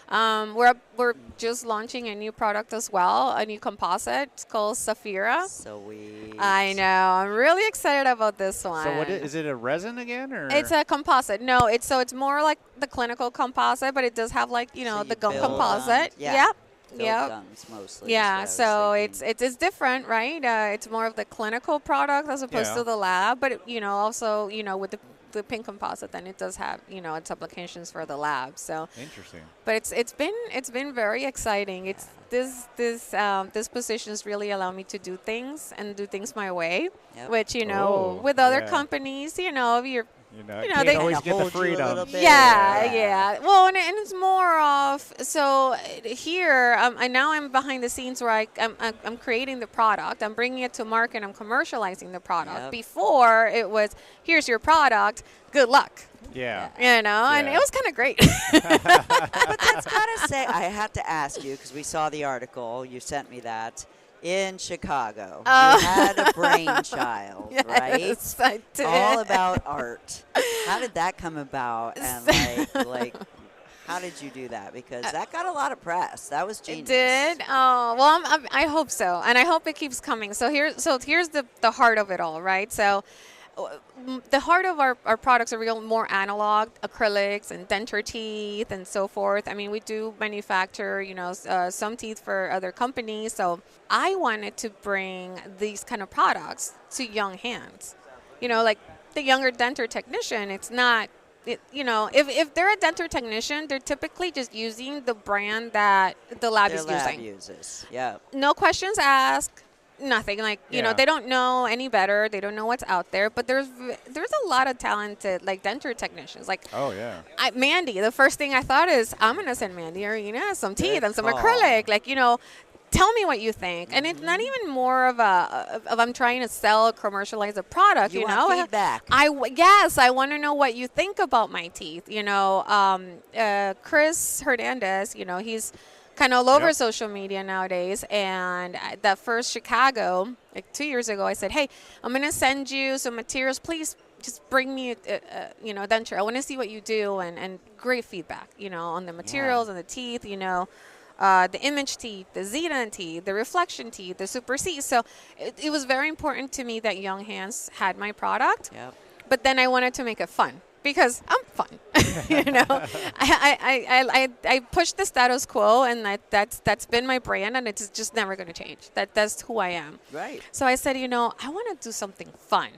We're just launching a new product as well, a new composite. It's called Safira. Sweet. I know. I'm really excited about this one. So what is it, a resin again, or? It's a composite. No, it's more like the clinical composite, but it does have So the you gum build composite. on- yeah. Yep. Build Yep. gums mostly. Yeah, is what I so was thinking. it's different, right? It's more of the clinical product as opposed Yeah. to the lab, but also with the pink composite, then it does have its applications for the lab. So, Interesting. but it's been very exciting. It's this positions really allow me to do things and do things my way, Yep. which Oh, with other yeah. companies, you're You they always kinda get the hold you a freedom. little bit. yeah. Well, and it's more of here. I'm behind the scenes where I'm creating the product. I'm bringing it to market. I'm commercializing the product. Yep. Before it was, here's your product. Good luck. Yeah. And Yeah. it was kind of great. But that's got to say, I had to ask you because we saw the article. You sent me that. In Chicago, you had a brainchild, right? Yes, I did. All about art. How did that come about? And like, how did you do that? Because that got a lot of press. That was genius. It did. Oh well, I hope so, and I hope it keeps coming. So here's the heart of it all, right? So. The heart of our products are real more analog, acrylics and denture teeth and so forth. I mean, we do manufacture, some teeth for other companies. So I wanted to bring these kind of products to young hands. Like the younger denture technician, it's not, if they're a denture technician, they're typically just using the brand that the lab Their is lab using. uses. Yeah. No questions asked. Nothing Yeah. they don't know any better. They don't know what's out there. But there's a lot of talented denture technicians. Oh yeah. Mandy, the first thing I thought is I'm gonna send Mandy or some teeth Good and some call. acrylic. tell me what you think. And it's not even more of I'm trying to sell, commercialize a product, you know. Want feedback. Yes, I want to know what you think about my teeth. You know, Chris Hernandez, you know, he's kind of all over social media nowadays. And that first Chicago, like 2 years ago, I said, hey, I'm going to send you some materials. Please just bring me, you know, a denture. I want to see what you do. And great feedback, you know, on the materials and the teeth, you know. The image teeth, the Zeta teeth, the reflection teeth, the Super C. So it was very important to me that Young Hands had my product. Yep. But then I wanted to make it fun because I'm fun. You know, I pushed the status quo, and that's been my brand, and it's just never going to change. That's who I am. Right. So I said, you know, I want to do something fun.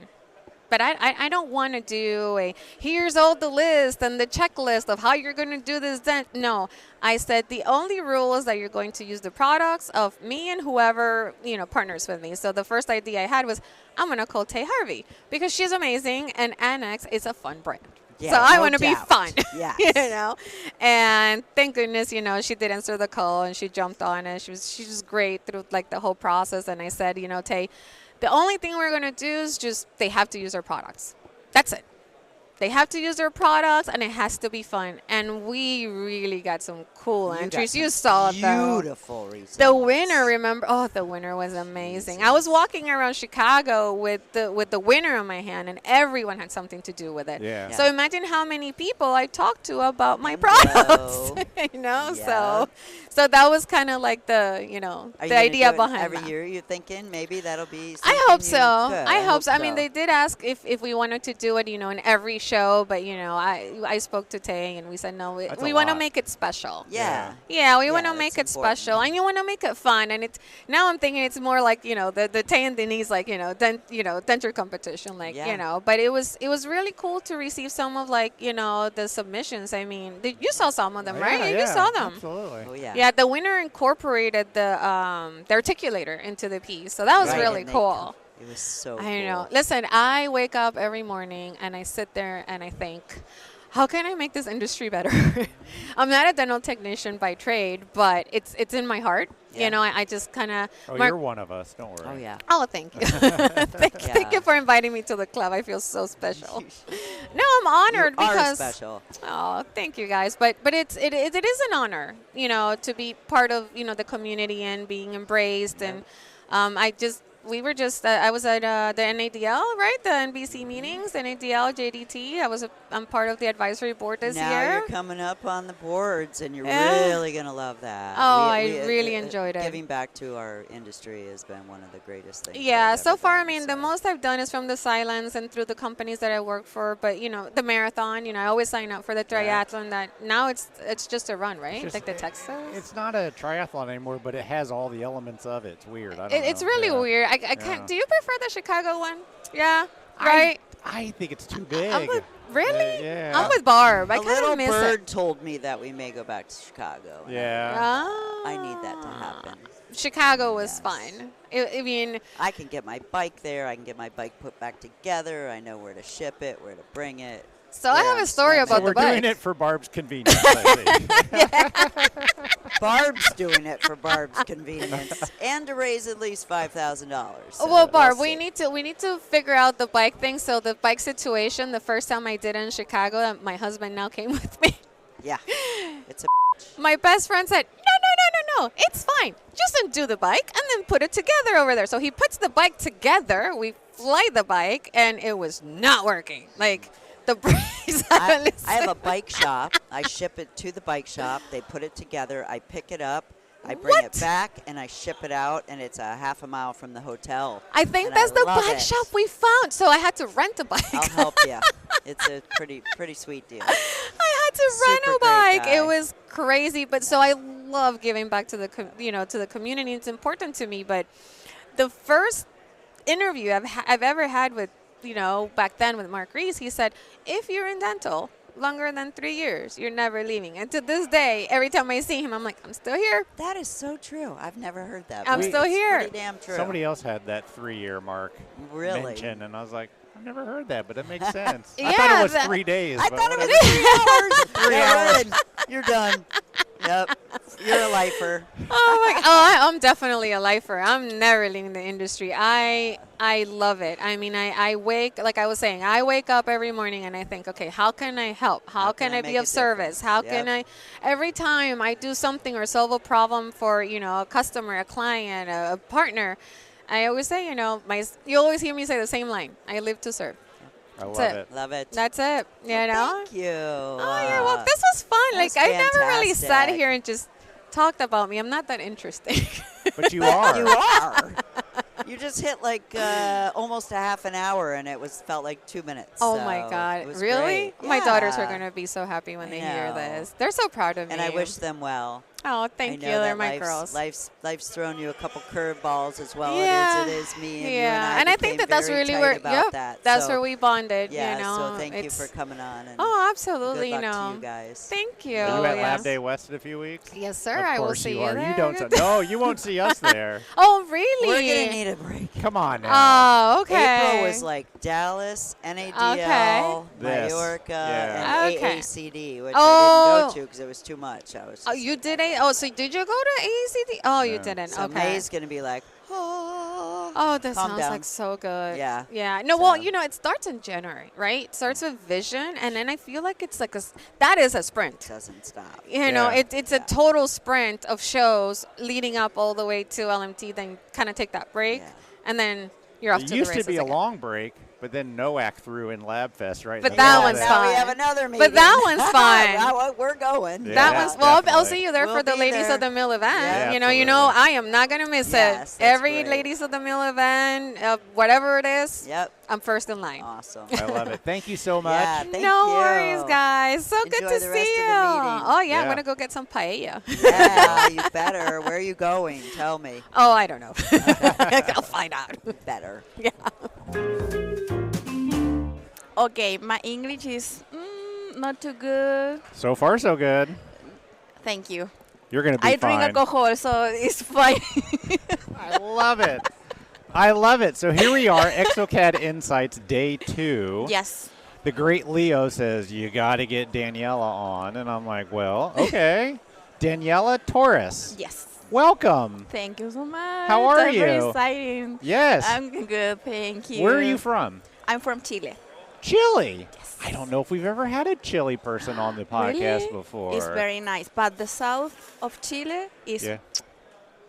But I don't want to do here's all the list and the checklist of how you're going to do this. Then no, I said the only rule is that you're going to use the products of me and whoever, you know, partners with me. So the first idea I had was I'm going to call Tay Harvey because she's amazing and Annex is a fun brand. Yeah, so I no want to be doubt. fun, Yes. you know. And thank goodness, you know, she did answer the call and she jumped on it. She was great through like the whole process. And I said, you know, Tay, the only thing we're going to do is just they have to use our products. That's it. They have to use their products, and it has to be fun. And we really got some cool entries. You saw it, though. Beautiful results. The winner, remember? Oh, the winner was amazing. I was walking around Chicago with the winner in my hand, and everyone had something to do with it. Yeah. So imagine how many people I talked to about my products. You know, Yeah. so that was kind of like the, you know, Are you the gonna idea do it behind every that. year? You're thinking maybe that'll be. I hope so. Good. I hope so. I mean, they did ask if we wanted to do it, you know, in every show, but you know, I spoke to Tay and we said no. We want to make it special. Yeah. Yeah, we want to Yeah, make that's it important. special, and you want to make it fun. And it's now I'm thinking it's more like, you know, the Tay and Denisse, like, you know, denture competition, like, you know. But it was really cool to receive some of, like, you know, the submissions. I mean, you saw some of them, right? You saw them. Absolutely. Oh yeah. Yeah, the winner incorporated the articulator into the piece, so that was Right, really and cool. It was so I cool. know. Listen, I wake up every morning and I sit there and I think, how can I make this industry better? I'm not a dental technician by trade, but it's in my heart. Yeah. You know, I just kind of. Oh, you're one of us. Don't worry. Oh yeah. Oh, thank you. Thank you for inviting me to the club. I feel so special. No, I'm honored You are because. special. Oh, thank you guys. But it is an honor, you know, to be part of, you know, the community and being embraced. And I was at the NADL, right? The NBC meetings, NADL, JDT. I'm part of the advisory board this now year. you're coming up on the boards, and you're really going to love that. Oh, I really enjoyed it. Giving back to our industry has been one of the greatest things. Yeah, I've so ever far, done, I mean, so. the most I've done is from the silence and through the companies that I work for. But, you know, the marathon, you know, I always sign up for the triathlon. That now it's just a run, right? Just- like the Texas. It's not a triathlon anymore, but it has all the elements of it. It's weird. I don't know. It's really Yeah. weird. I can't. Yeah. Do you prefer the Chicago one? Yeah. Right. I think it's too big. I'm with, really? Yeah. I'm with Barb. I A kind little of miss bird it. told me that we may go back to Chicago. Yeah. I need that to happen. Chicago was Yes. fun. I mean, I can get my bike there. I can get my bike put back together. I know where to ship it, where to bring it. so I have a story So about So we're the bike. doing it for Barb's convenience. I see. Barb's doing it for Barb's convenience and to raise at least $5,000. So Well, Barb, we'll we see. need to figure out the bike thing. So the bike situation, the first time I did it in Chicago, my husband now came with me. Yeah, it's a. My best friend said, no, it's fine. Just undo the bike and then put it together over there. So he puts the bike together. We fly the bike, and it was not working. Like, the brakes. I have a bike shop. I ship it to the bike shop. They put it together. I pick it up. I bring What? it back, and I ship it out, and it's a half a mile from the hotel. I think And that's I the love bike it. shop we found. So I had to rent a bike. I'll help you. It's a pretty sweet deal. I had to rent Super a great bike. guy. It was crazy, but so I love giving back to the to the community. It's important to me. But the first interview I've ever had with, you know, back then with Mark Reese, he said, if you're in dental longer than 3 years, you're never leaving. And to this day, every time I see him, I'm like, I'm still here. That is so true. I've never heard that. I'm but still it's here. Pretty damn true. Somebody else had that 3-year mark Really? mentioned, and I was like, I've never heard that, but it makes sense. I Yeah, thought it was that- 3 days. I but thought it whatever. was 3 hours. 3 Yeah, hours. right. You're done. Yep. You're a lifer. I'm definitely a lifer. I'm never leaving the industry. I love it. I mean, I wake, like I was saying, I wake up every morning and I think, okay, how can I help? How can I be of service? How can I, every time I do something or solve a problem for, a customer, a client, a partner, I always say, you always hear me say the same line. I live to serve. I love it. Love it. That's it. Thank you. Oh, you're welcome. This was fun. That's I never really sat fantastic. here and just talked about me. I'm not that interesting. But you are. You are. You just hit like almost a half an hour, and it felt like 2 minutes. Oh so my it God! was Really? great. My daughters are Yeah. going to be so happy when I they hear know. this. They're so proud of me. And I wish them well. Oh, thank I you. know They're that my girls. Life's thrown you a couple curveballs as well. Yeah. It is me and you Yeah, and I think became that's very really tight where about that. that's So, where we bonded. Yeah, So thank you for coming on. And Oh, absolutely. Good luck to you guys. Thank you. Are you at yes. Lab Day West in a few weeks? Yes, sir. Of I will course see you you are. there. You don't. No, you won't see us there. Oh, really? We're gonna need a break. Come on now. Oh, okay. April was like Dallas, NADL, Okay. This. Mallorca, Yeah. and Okay. AACD, which I Oh. didn't go to because it was too much. I was. Oh, just you like, did so did you go to ACD? Oh, you Yeah. didn't. So Okay. May's gonna be like, Oh, that Calm sounds down. like so good. Yeah. Yeah. No, well, So- it starts in January, right? It starts with vision, and then I feel like it's like that is a sprint. doesn't stop. Yeah. It's a total sprint of shows leading up all the way to LMT, then kind of take that break, Yeah. and then you're off It to the used races to be a again. long break, but then NOAC threw in LabFest right. But in the that middle of one's it. Now we fine. have another meeting. But that one's fine. Now we're going. Yeah. That one's well. I'll definitely. see you there We'll for the be Ladies there. of the Mill event. Yeah, you absolutely. know, I am not gonna miss Yes, it. that's Every great. Ladies of the Mill event, whatever it is, Yep. I'm first in line. Awesome. I love it. Thank you so much. Yeah, thank no you. worries, guys. So good Enjoy to the rest see of you. the meeting. Oh yeah, I'm Yeah. gonna go get some paella. Yeah, you better. Where are you going? Tell me. Oh, I don't know. I'll find out. Better. Yeah. Okay, my English is not too good. So far, so good. Thank you. You're gonna be I fine. drink alcohol, so it's fine. I love it. I love it. So here we are, exocad Insights Day 2. Yes. The great Leo says, you got to get Daniela on. And I'm like, well, okay. Daniela Torres. Yes. Welcome. Thank you so much. How are That's very you? exciting. Yes. I'm good, thank you. Where are you from? I'm from Chile. Chile. I don't know if we've ever had a Chile person on the podcast Really? before. It's very nice. But the south of Chile is Yeah.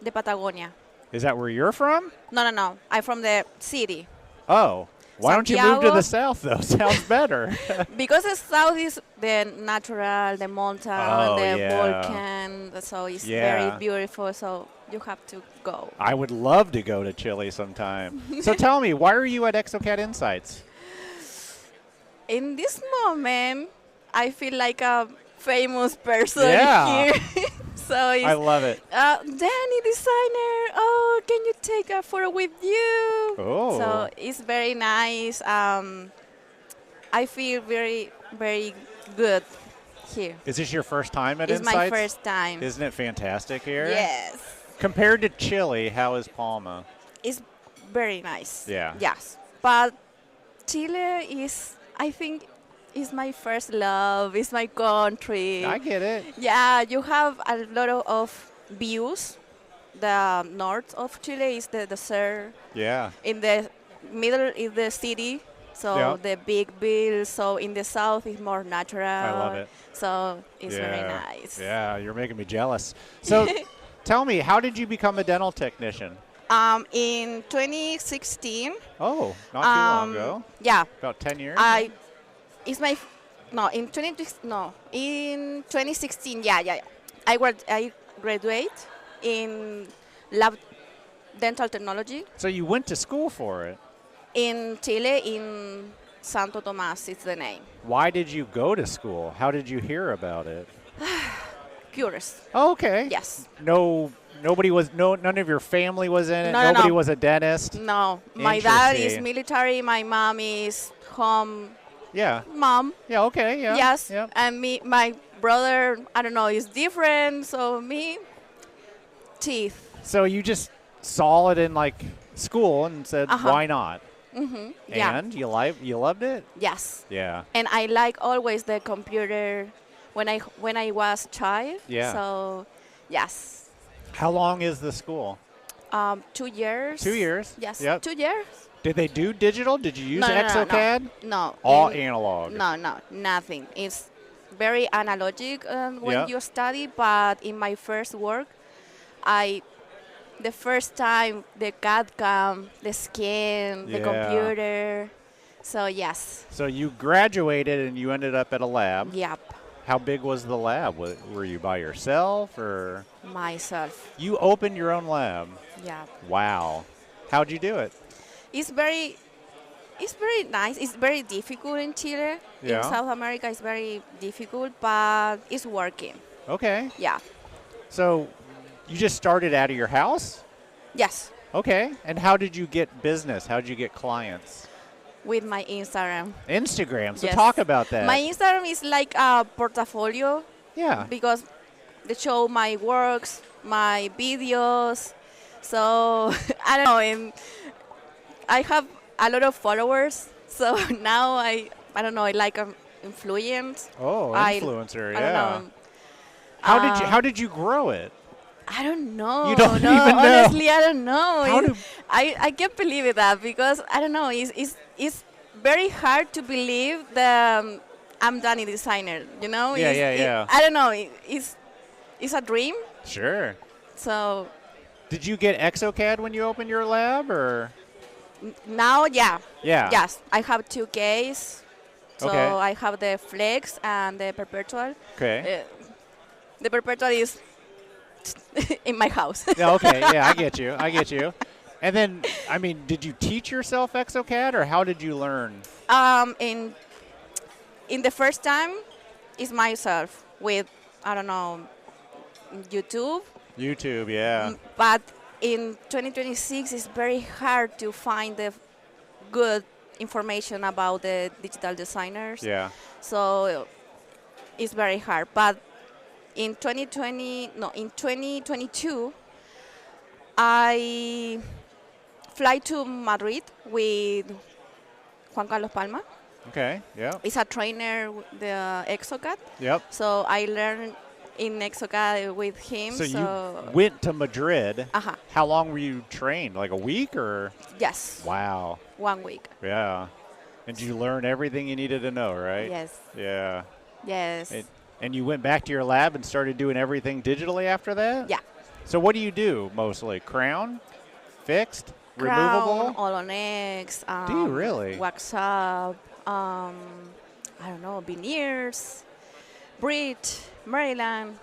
the Patagonia. Is that where you're from? No. I'm from the city. Oh. Why don't you move to Santiago. the south, though? Sounds better. Because the south is the natural, the mountain, Oh, the yeah. volcano, so it's Yeah. very beautiful. So you have to go. I would love to go to Chile sometime. So tell me, why are you at exocad Insights? In this moment, I feel like a famous person Yeah. here. So it's I love it. Danny designer. Oh, can you take a photo with you? Oh. So it's very nice. I feel very, very good here. Is this your first time at It's Insights? my first time. Isn't it fantastic here? Yes. Compared to Chile, how is Palma? It's very nice. Yeah. Yes. But Chile is, I think, is my first love. It's my country. I get it. Yeah, you have a lot of views. The north of Chile is the desert. Yeah. In the middle is the city. So Yeah. the big bill. So in the south is more natural. I love it. So it's very Yeah. nice. Yeah, you're making me jealous. So tell me, how did you become a dental technician? In 2016. Oh, not too long ago. Yeah. About 10 years? It's my in 2016. Yeah. I graduate in lab dental technology So you went to school for it. in Chile in Santo Tomas. It's the name. Why did you go to school? How did you hear about it? Curious. Oh, okay. Yes. None of your family was in it. No, no, Nobody no. was a dentist. No, my dad is Interesting. military. My mom is home Yeah. mom. Yeah. Okay. Yeah. Yes. Yep. And my brother, I don't know, is different. So me, teeth. So you just saw it in like school and said, Uh-huh. "Why not?" Mm-hmm. Yeah. And you loved it. Yes. Yeah. And I like always the computer when I was child. Yeah. So Yes. How long is the school? 2 years. 2 years? Yes. Yep. 2 years. Did they do digital? Did you use No, no, no, exocad? No. All analog. No, nothing. It's very analogic when Yep. you study, but in my first work, the first time the CAD cam, the skin, the Yeah. computer. So yes. So you graduated and you ended up at a lab. Yep. How big was the lab? Were you by yourself or? Myself. You opened your own lab. Yeah. Wow. How'd you do it? It's very nice. It's very difficult in Chile. Yeah. In South America, it's very difficult, but it's working. Okay. Yeah. So you just started out of your house? Yes. Okay. And how did you get business? How did you get clients? With my Instagram. Instagram. So Yes. talk about that. My Instagram is like a portfolio Yeah. because they show my works, my videos. So I don't know. And I have a lot of followers. So now I don't know. I like influence. Oh, influencer. I yeah. don't know. How did you grow it? I don't know. You don't no, even know. Honestly, I don't know. How do- I can't believe it that because I don't know. It's very hard to believe that I'm done a designer. You know? Yeah, yeah. I don't know. It's a dream. Sure. So Did you get exocad when you opened your lab or? now, yeah. Yeah. Yes, I have 2 cases. So Okay. I have the flex and the perpetual. Okay. The perpetual is in my house. Yeah, okay. Yeah, I get you. And then, I mean, did you teach yourself exocad or how did you learn? In the first time, it's myself with, I don't know, YouTube. YouTube, yeah. But in 2026, it's very hard to find the good information about the digital designers. Yeah. So it's very hard. But in 2022, I fly to Madrid with Juan Carlos Palma. Okay, yeah. He's a trainer with the exocad. Yep. So I learned in exocad with him. So you went to Madrid. Uh-huh. How long were you trained? Like a week or? Yes. Wow. 1 week. Yeah. And did you learn everything you needed to know, right? Yes. Yeah. Yes. And you went back to your lab and started doing everything digitally after that? Yeah. So what do you do mostly? Crown? Fixed? Crown, Removable? all on X. Do you really? Wax up. I don't know, veneers, bridge, Maryland.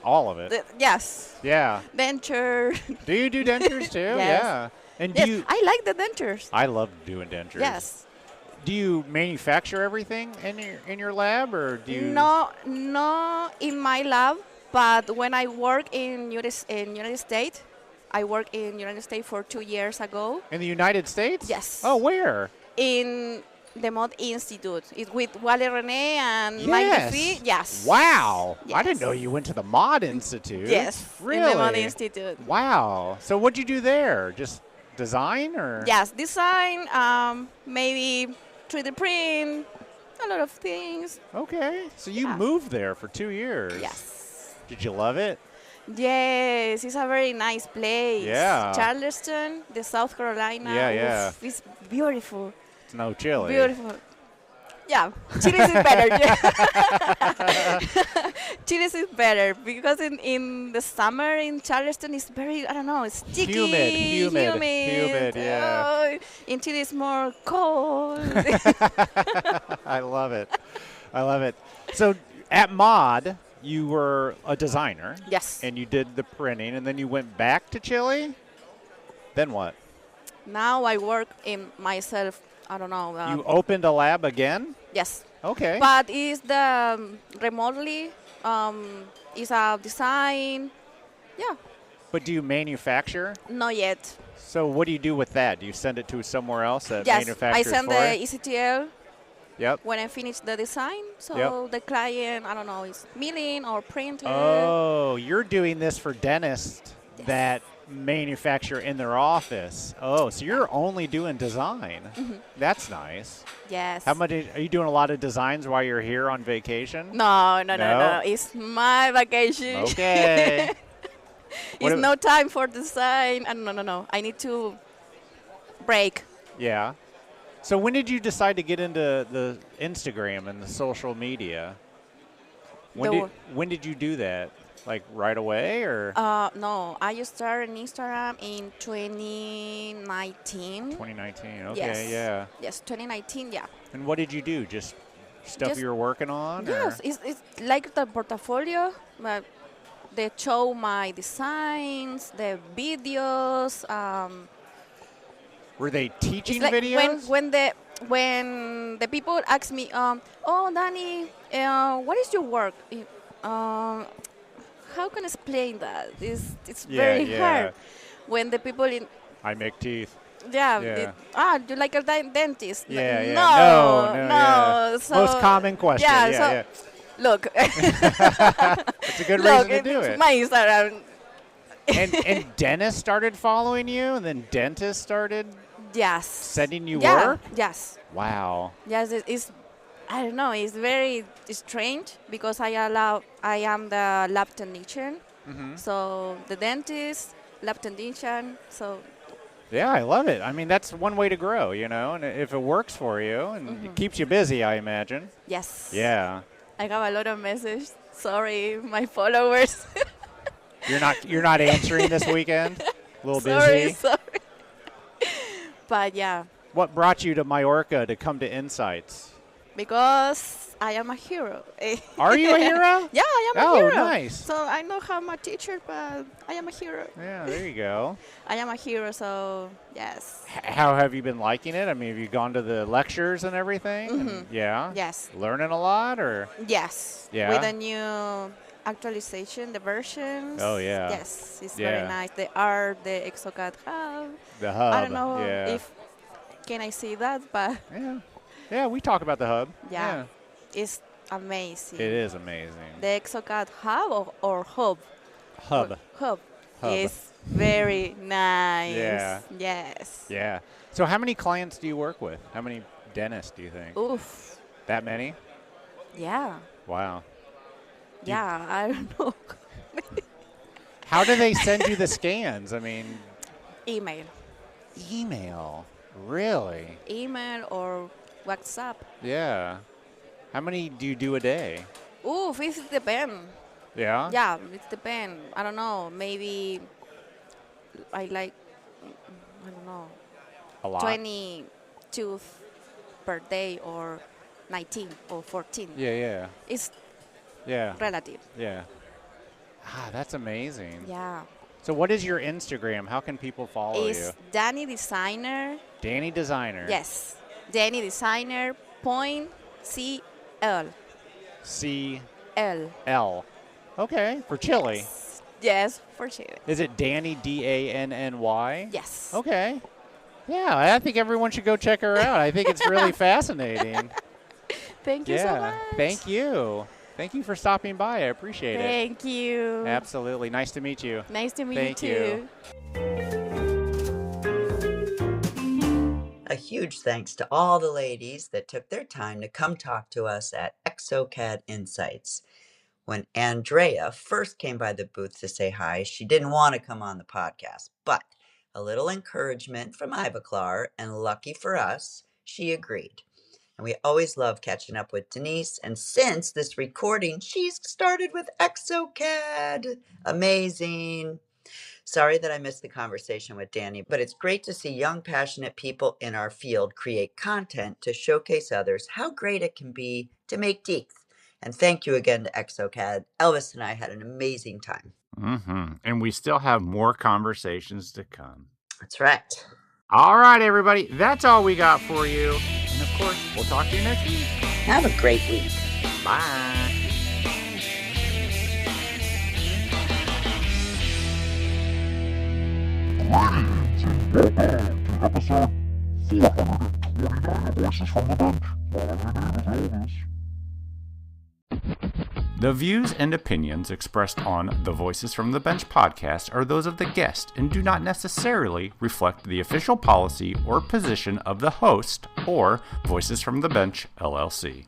All of it? Yes. Yeah. Denture. Do you do dentures too? Yes. Yeah. And Yes, do you? I like the dentures. I love doing dentures. Yes. Do you manufacture everything in your lab, or do you? No in my lab, but when I work in United States, I worked in United States for 2 years ago. In the United States? Yes. Oh, where? In the Mod Institute. It's with Wale Rene and Yes. Mike Duffy. Yes. Wow. I Yes. didn't know you went to the Mod Institute. Yes. Really? In the Mod Institute. Wow. So what'd you do there? Just design or? Yes, design, maybe 3D print, a lot of things. Okay. So you Yeah. moved there for 2 years. Yes. Did you love it? Yes, it's a very nice place. Yeah. Charleston, the South Carolina. Yeah, yeah. Oof, it's beautiful. It's no chili. Beautiful. Yeah, Chile's is better. Chile's is better because in the summer in Charleston it's very, I don't know, it's sticky, Humid, yeah. Oh, in Chile it's more cold. I love it. I love it. So at Mod, you were a designer. Yes. And you did the printing, and then you went back to Chile. Then what? Now I work in myself. I don't know. You opened a lab again? Yes. Okay. But it's the remotely. It's a design. Yeah. But do you manufacture? Not yet. So what do you do with that? Do you send it to somewhere else that Yes. manufactures I send for the you? ECTL. Yep. When I finish the design, so Yep. the client, I don't know, is milling or printer. Oh, you're doing this for dentists that manufacture in their office. Oh, so you're only doing design. That's nice. Yes. How much are you doing? A lot of designs while you're here on vacation? No. It's my vacation. Okay. It's no time for design. No. I need to break. Yeah. So when did you decide to get into the Instagram and the social media? When did you do that? Like right away or? No, I just started Instagram in 2019. 2019, okay, yes. Yeah. Yes, 2019, yeah. And what did you do? Just stuff you were working on? Yes, it's like the portfolio. They show my designs, the videos. Were they teaching like videos? When the people ask me, oh, Dani, what is your work? How can I explain that? It's very hard. When the people I make teeth. Yeah. You like a dentist? Yeah. No. Yeah. So, most common question. Yeah. Look. It's a good reason to do it. My Instagram. and dentists started following you, and then dentists started sending you work? Yes. Wow. Yes, it's I don't know, it's very strange because I am the lab technician. So the dentist, lab technician, so yeah, I love it. I mean, that's one way to grow, and if it works for you and it keeps you busy, I imagine. Yes. Yeah. I have a lot of messages. Sorry, my followers. You're not answering this weekend? A little busy? Sorry. But yeah. What brought you to Mallorca to come to Insights? Because I am a hero. Are you a hero? Yeah, I am a hero. Oh, nice. So I know how I'm a teacher, but I am a hero. Yeah, there you go. I am a hero, so yes. How have you been liking it? I mean, have you gone to the lectures and everything? And, yeah? Yes. Learning a lot, or? Yes. Yeah? With a new actualization, the versions. Oh, yeah. Yes, it's very nice. The art, the exocad hub. The hub. I don't know if can I see that, but yeah, we talk about the hub. Yeah. It's amazing. It is amazing. The exocad hub or hub? Hub. Hub. Is very nice. Yeah. Yes. Yeah. So how many clients do you work with? How many dentists do you think? Oof. That many? Yeah. Wow. Yeah, I don't know. How do they send you the scans? I mean, Email. Really? Email or WhatsApp. Yeah. How many do you do a day? Oof, it depends. Yeah? Yeah, it depends. I don't know. Maybe I don't know. A lot? 22 per day or 19 or 14. Yeah. It's Yeah. relative. Yeah. That's amazing. Yeah. So what is your Instagram? How can people follow It's you? Dani Designer. Dani Designer. Yes. Dani Designer point CL. CL. Okay, for Chile. Yes, for Chile. Is it Dani, DANNY? Yes. Okay. Yeah, I think everyone should go check her out. I think it's really fascinating. Thank you so much. Thank you. Thank you for stopping by. I appreciate it. Thank you. Absolutely. Nice to meet you. Nice to meet Thank you too. A huge thanks to all the ladies that took their time to come talk to us at exocad Insights. When Andreea first came by the booth to say hi, she didn't want to come on the podcast, but a little encouragement from Ivoclar, and lucky for us, she agreed. And we always love catching up with Denisse, and since this recording, she's started with exocad. Amazing. Sorry that I missed the conversation with Dani, but it's great to see young, passionate people in our field create content to showcase others how great it can be to make teeth. And thank you again to exocad. Elvis and I had an amazing time. And we still have more conversations to come. That's right. All right, everybody. That's all we got for you. And of course, we'll talk to you next week. Have a great week. Bye. Episode 429 Voices from the Bench. The views and opinions expressed on the Voices from the Bench podcast are those of the guest and do not necessarily reflect the official policy or position of the host or Voices from the Bench, LLC.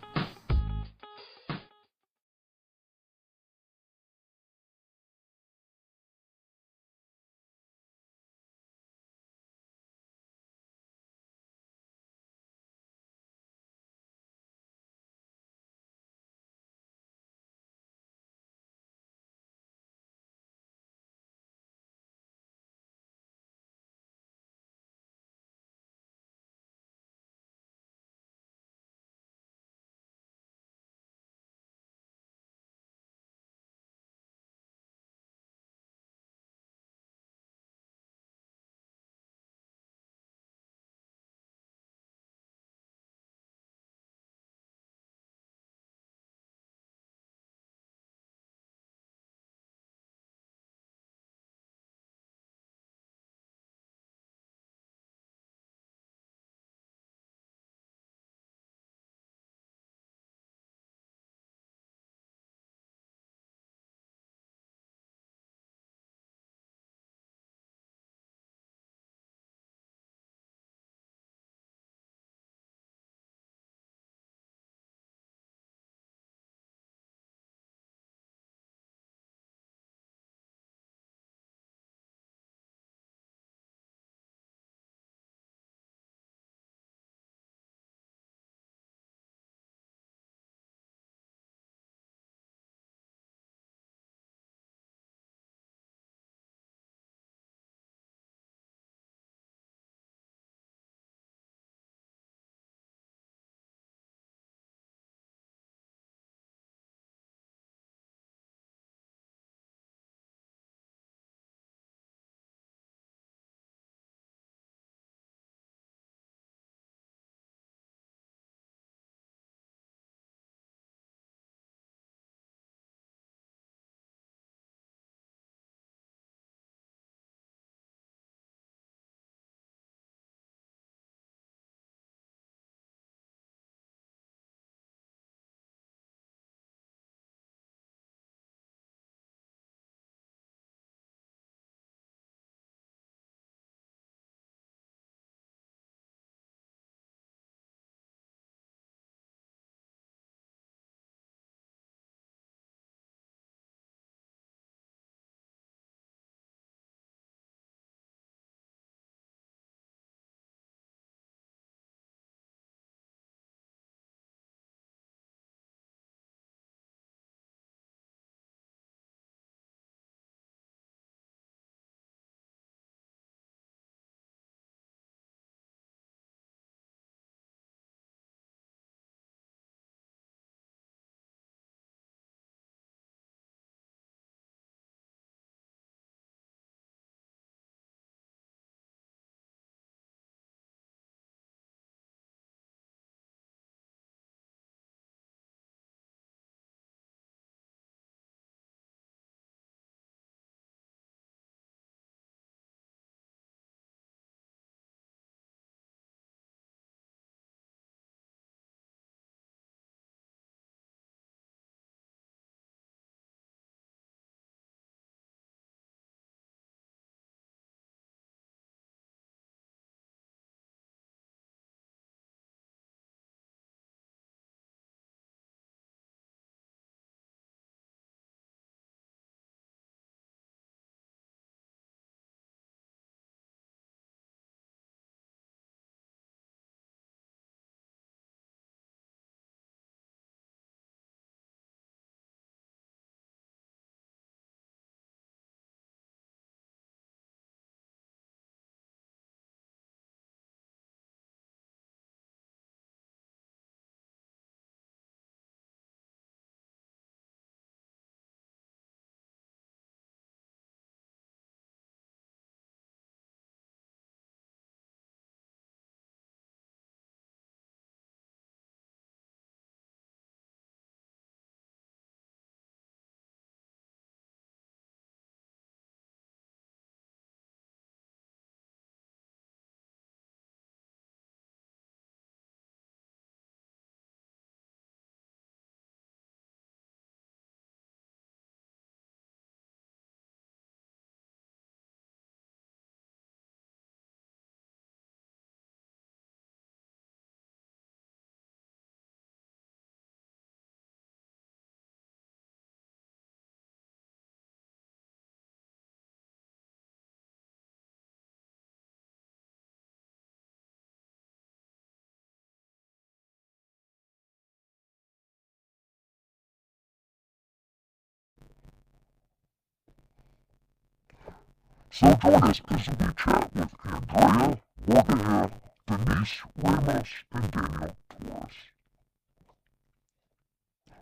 So join us as we chat with Andreea, Bordea, Denisse, Ramos, and Daniel Torres.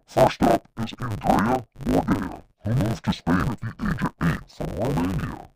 First up is Andreea Bordea, who moved to Spain at the age of 8 from Romania.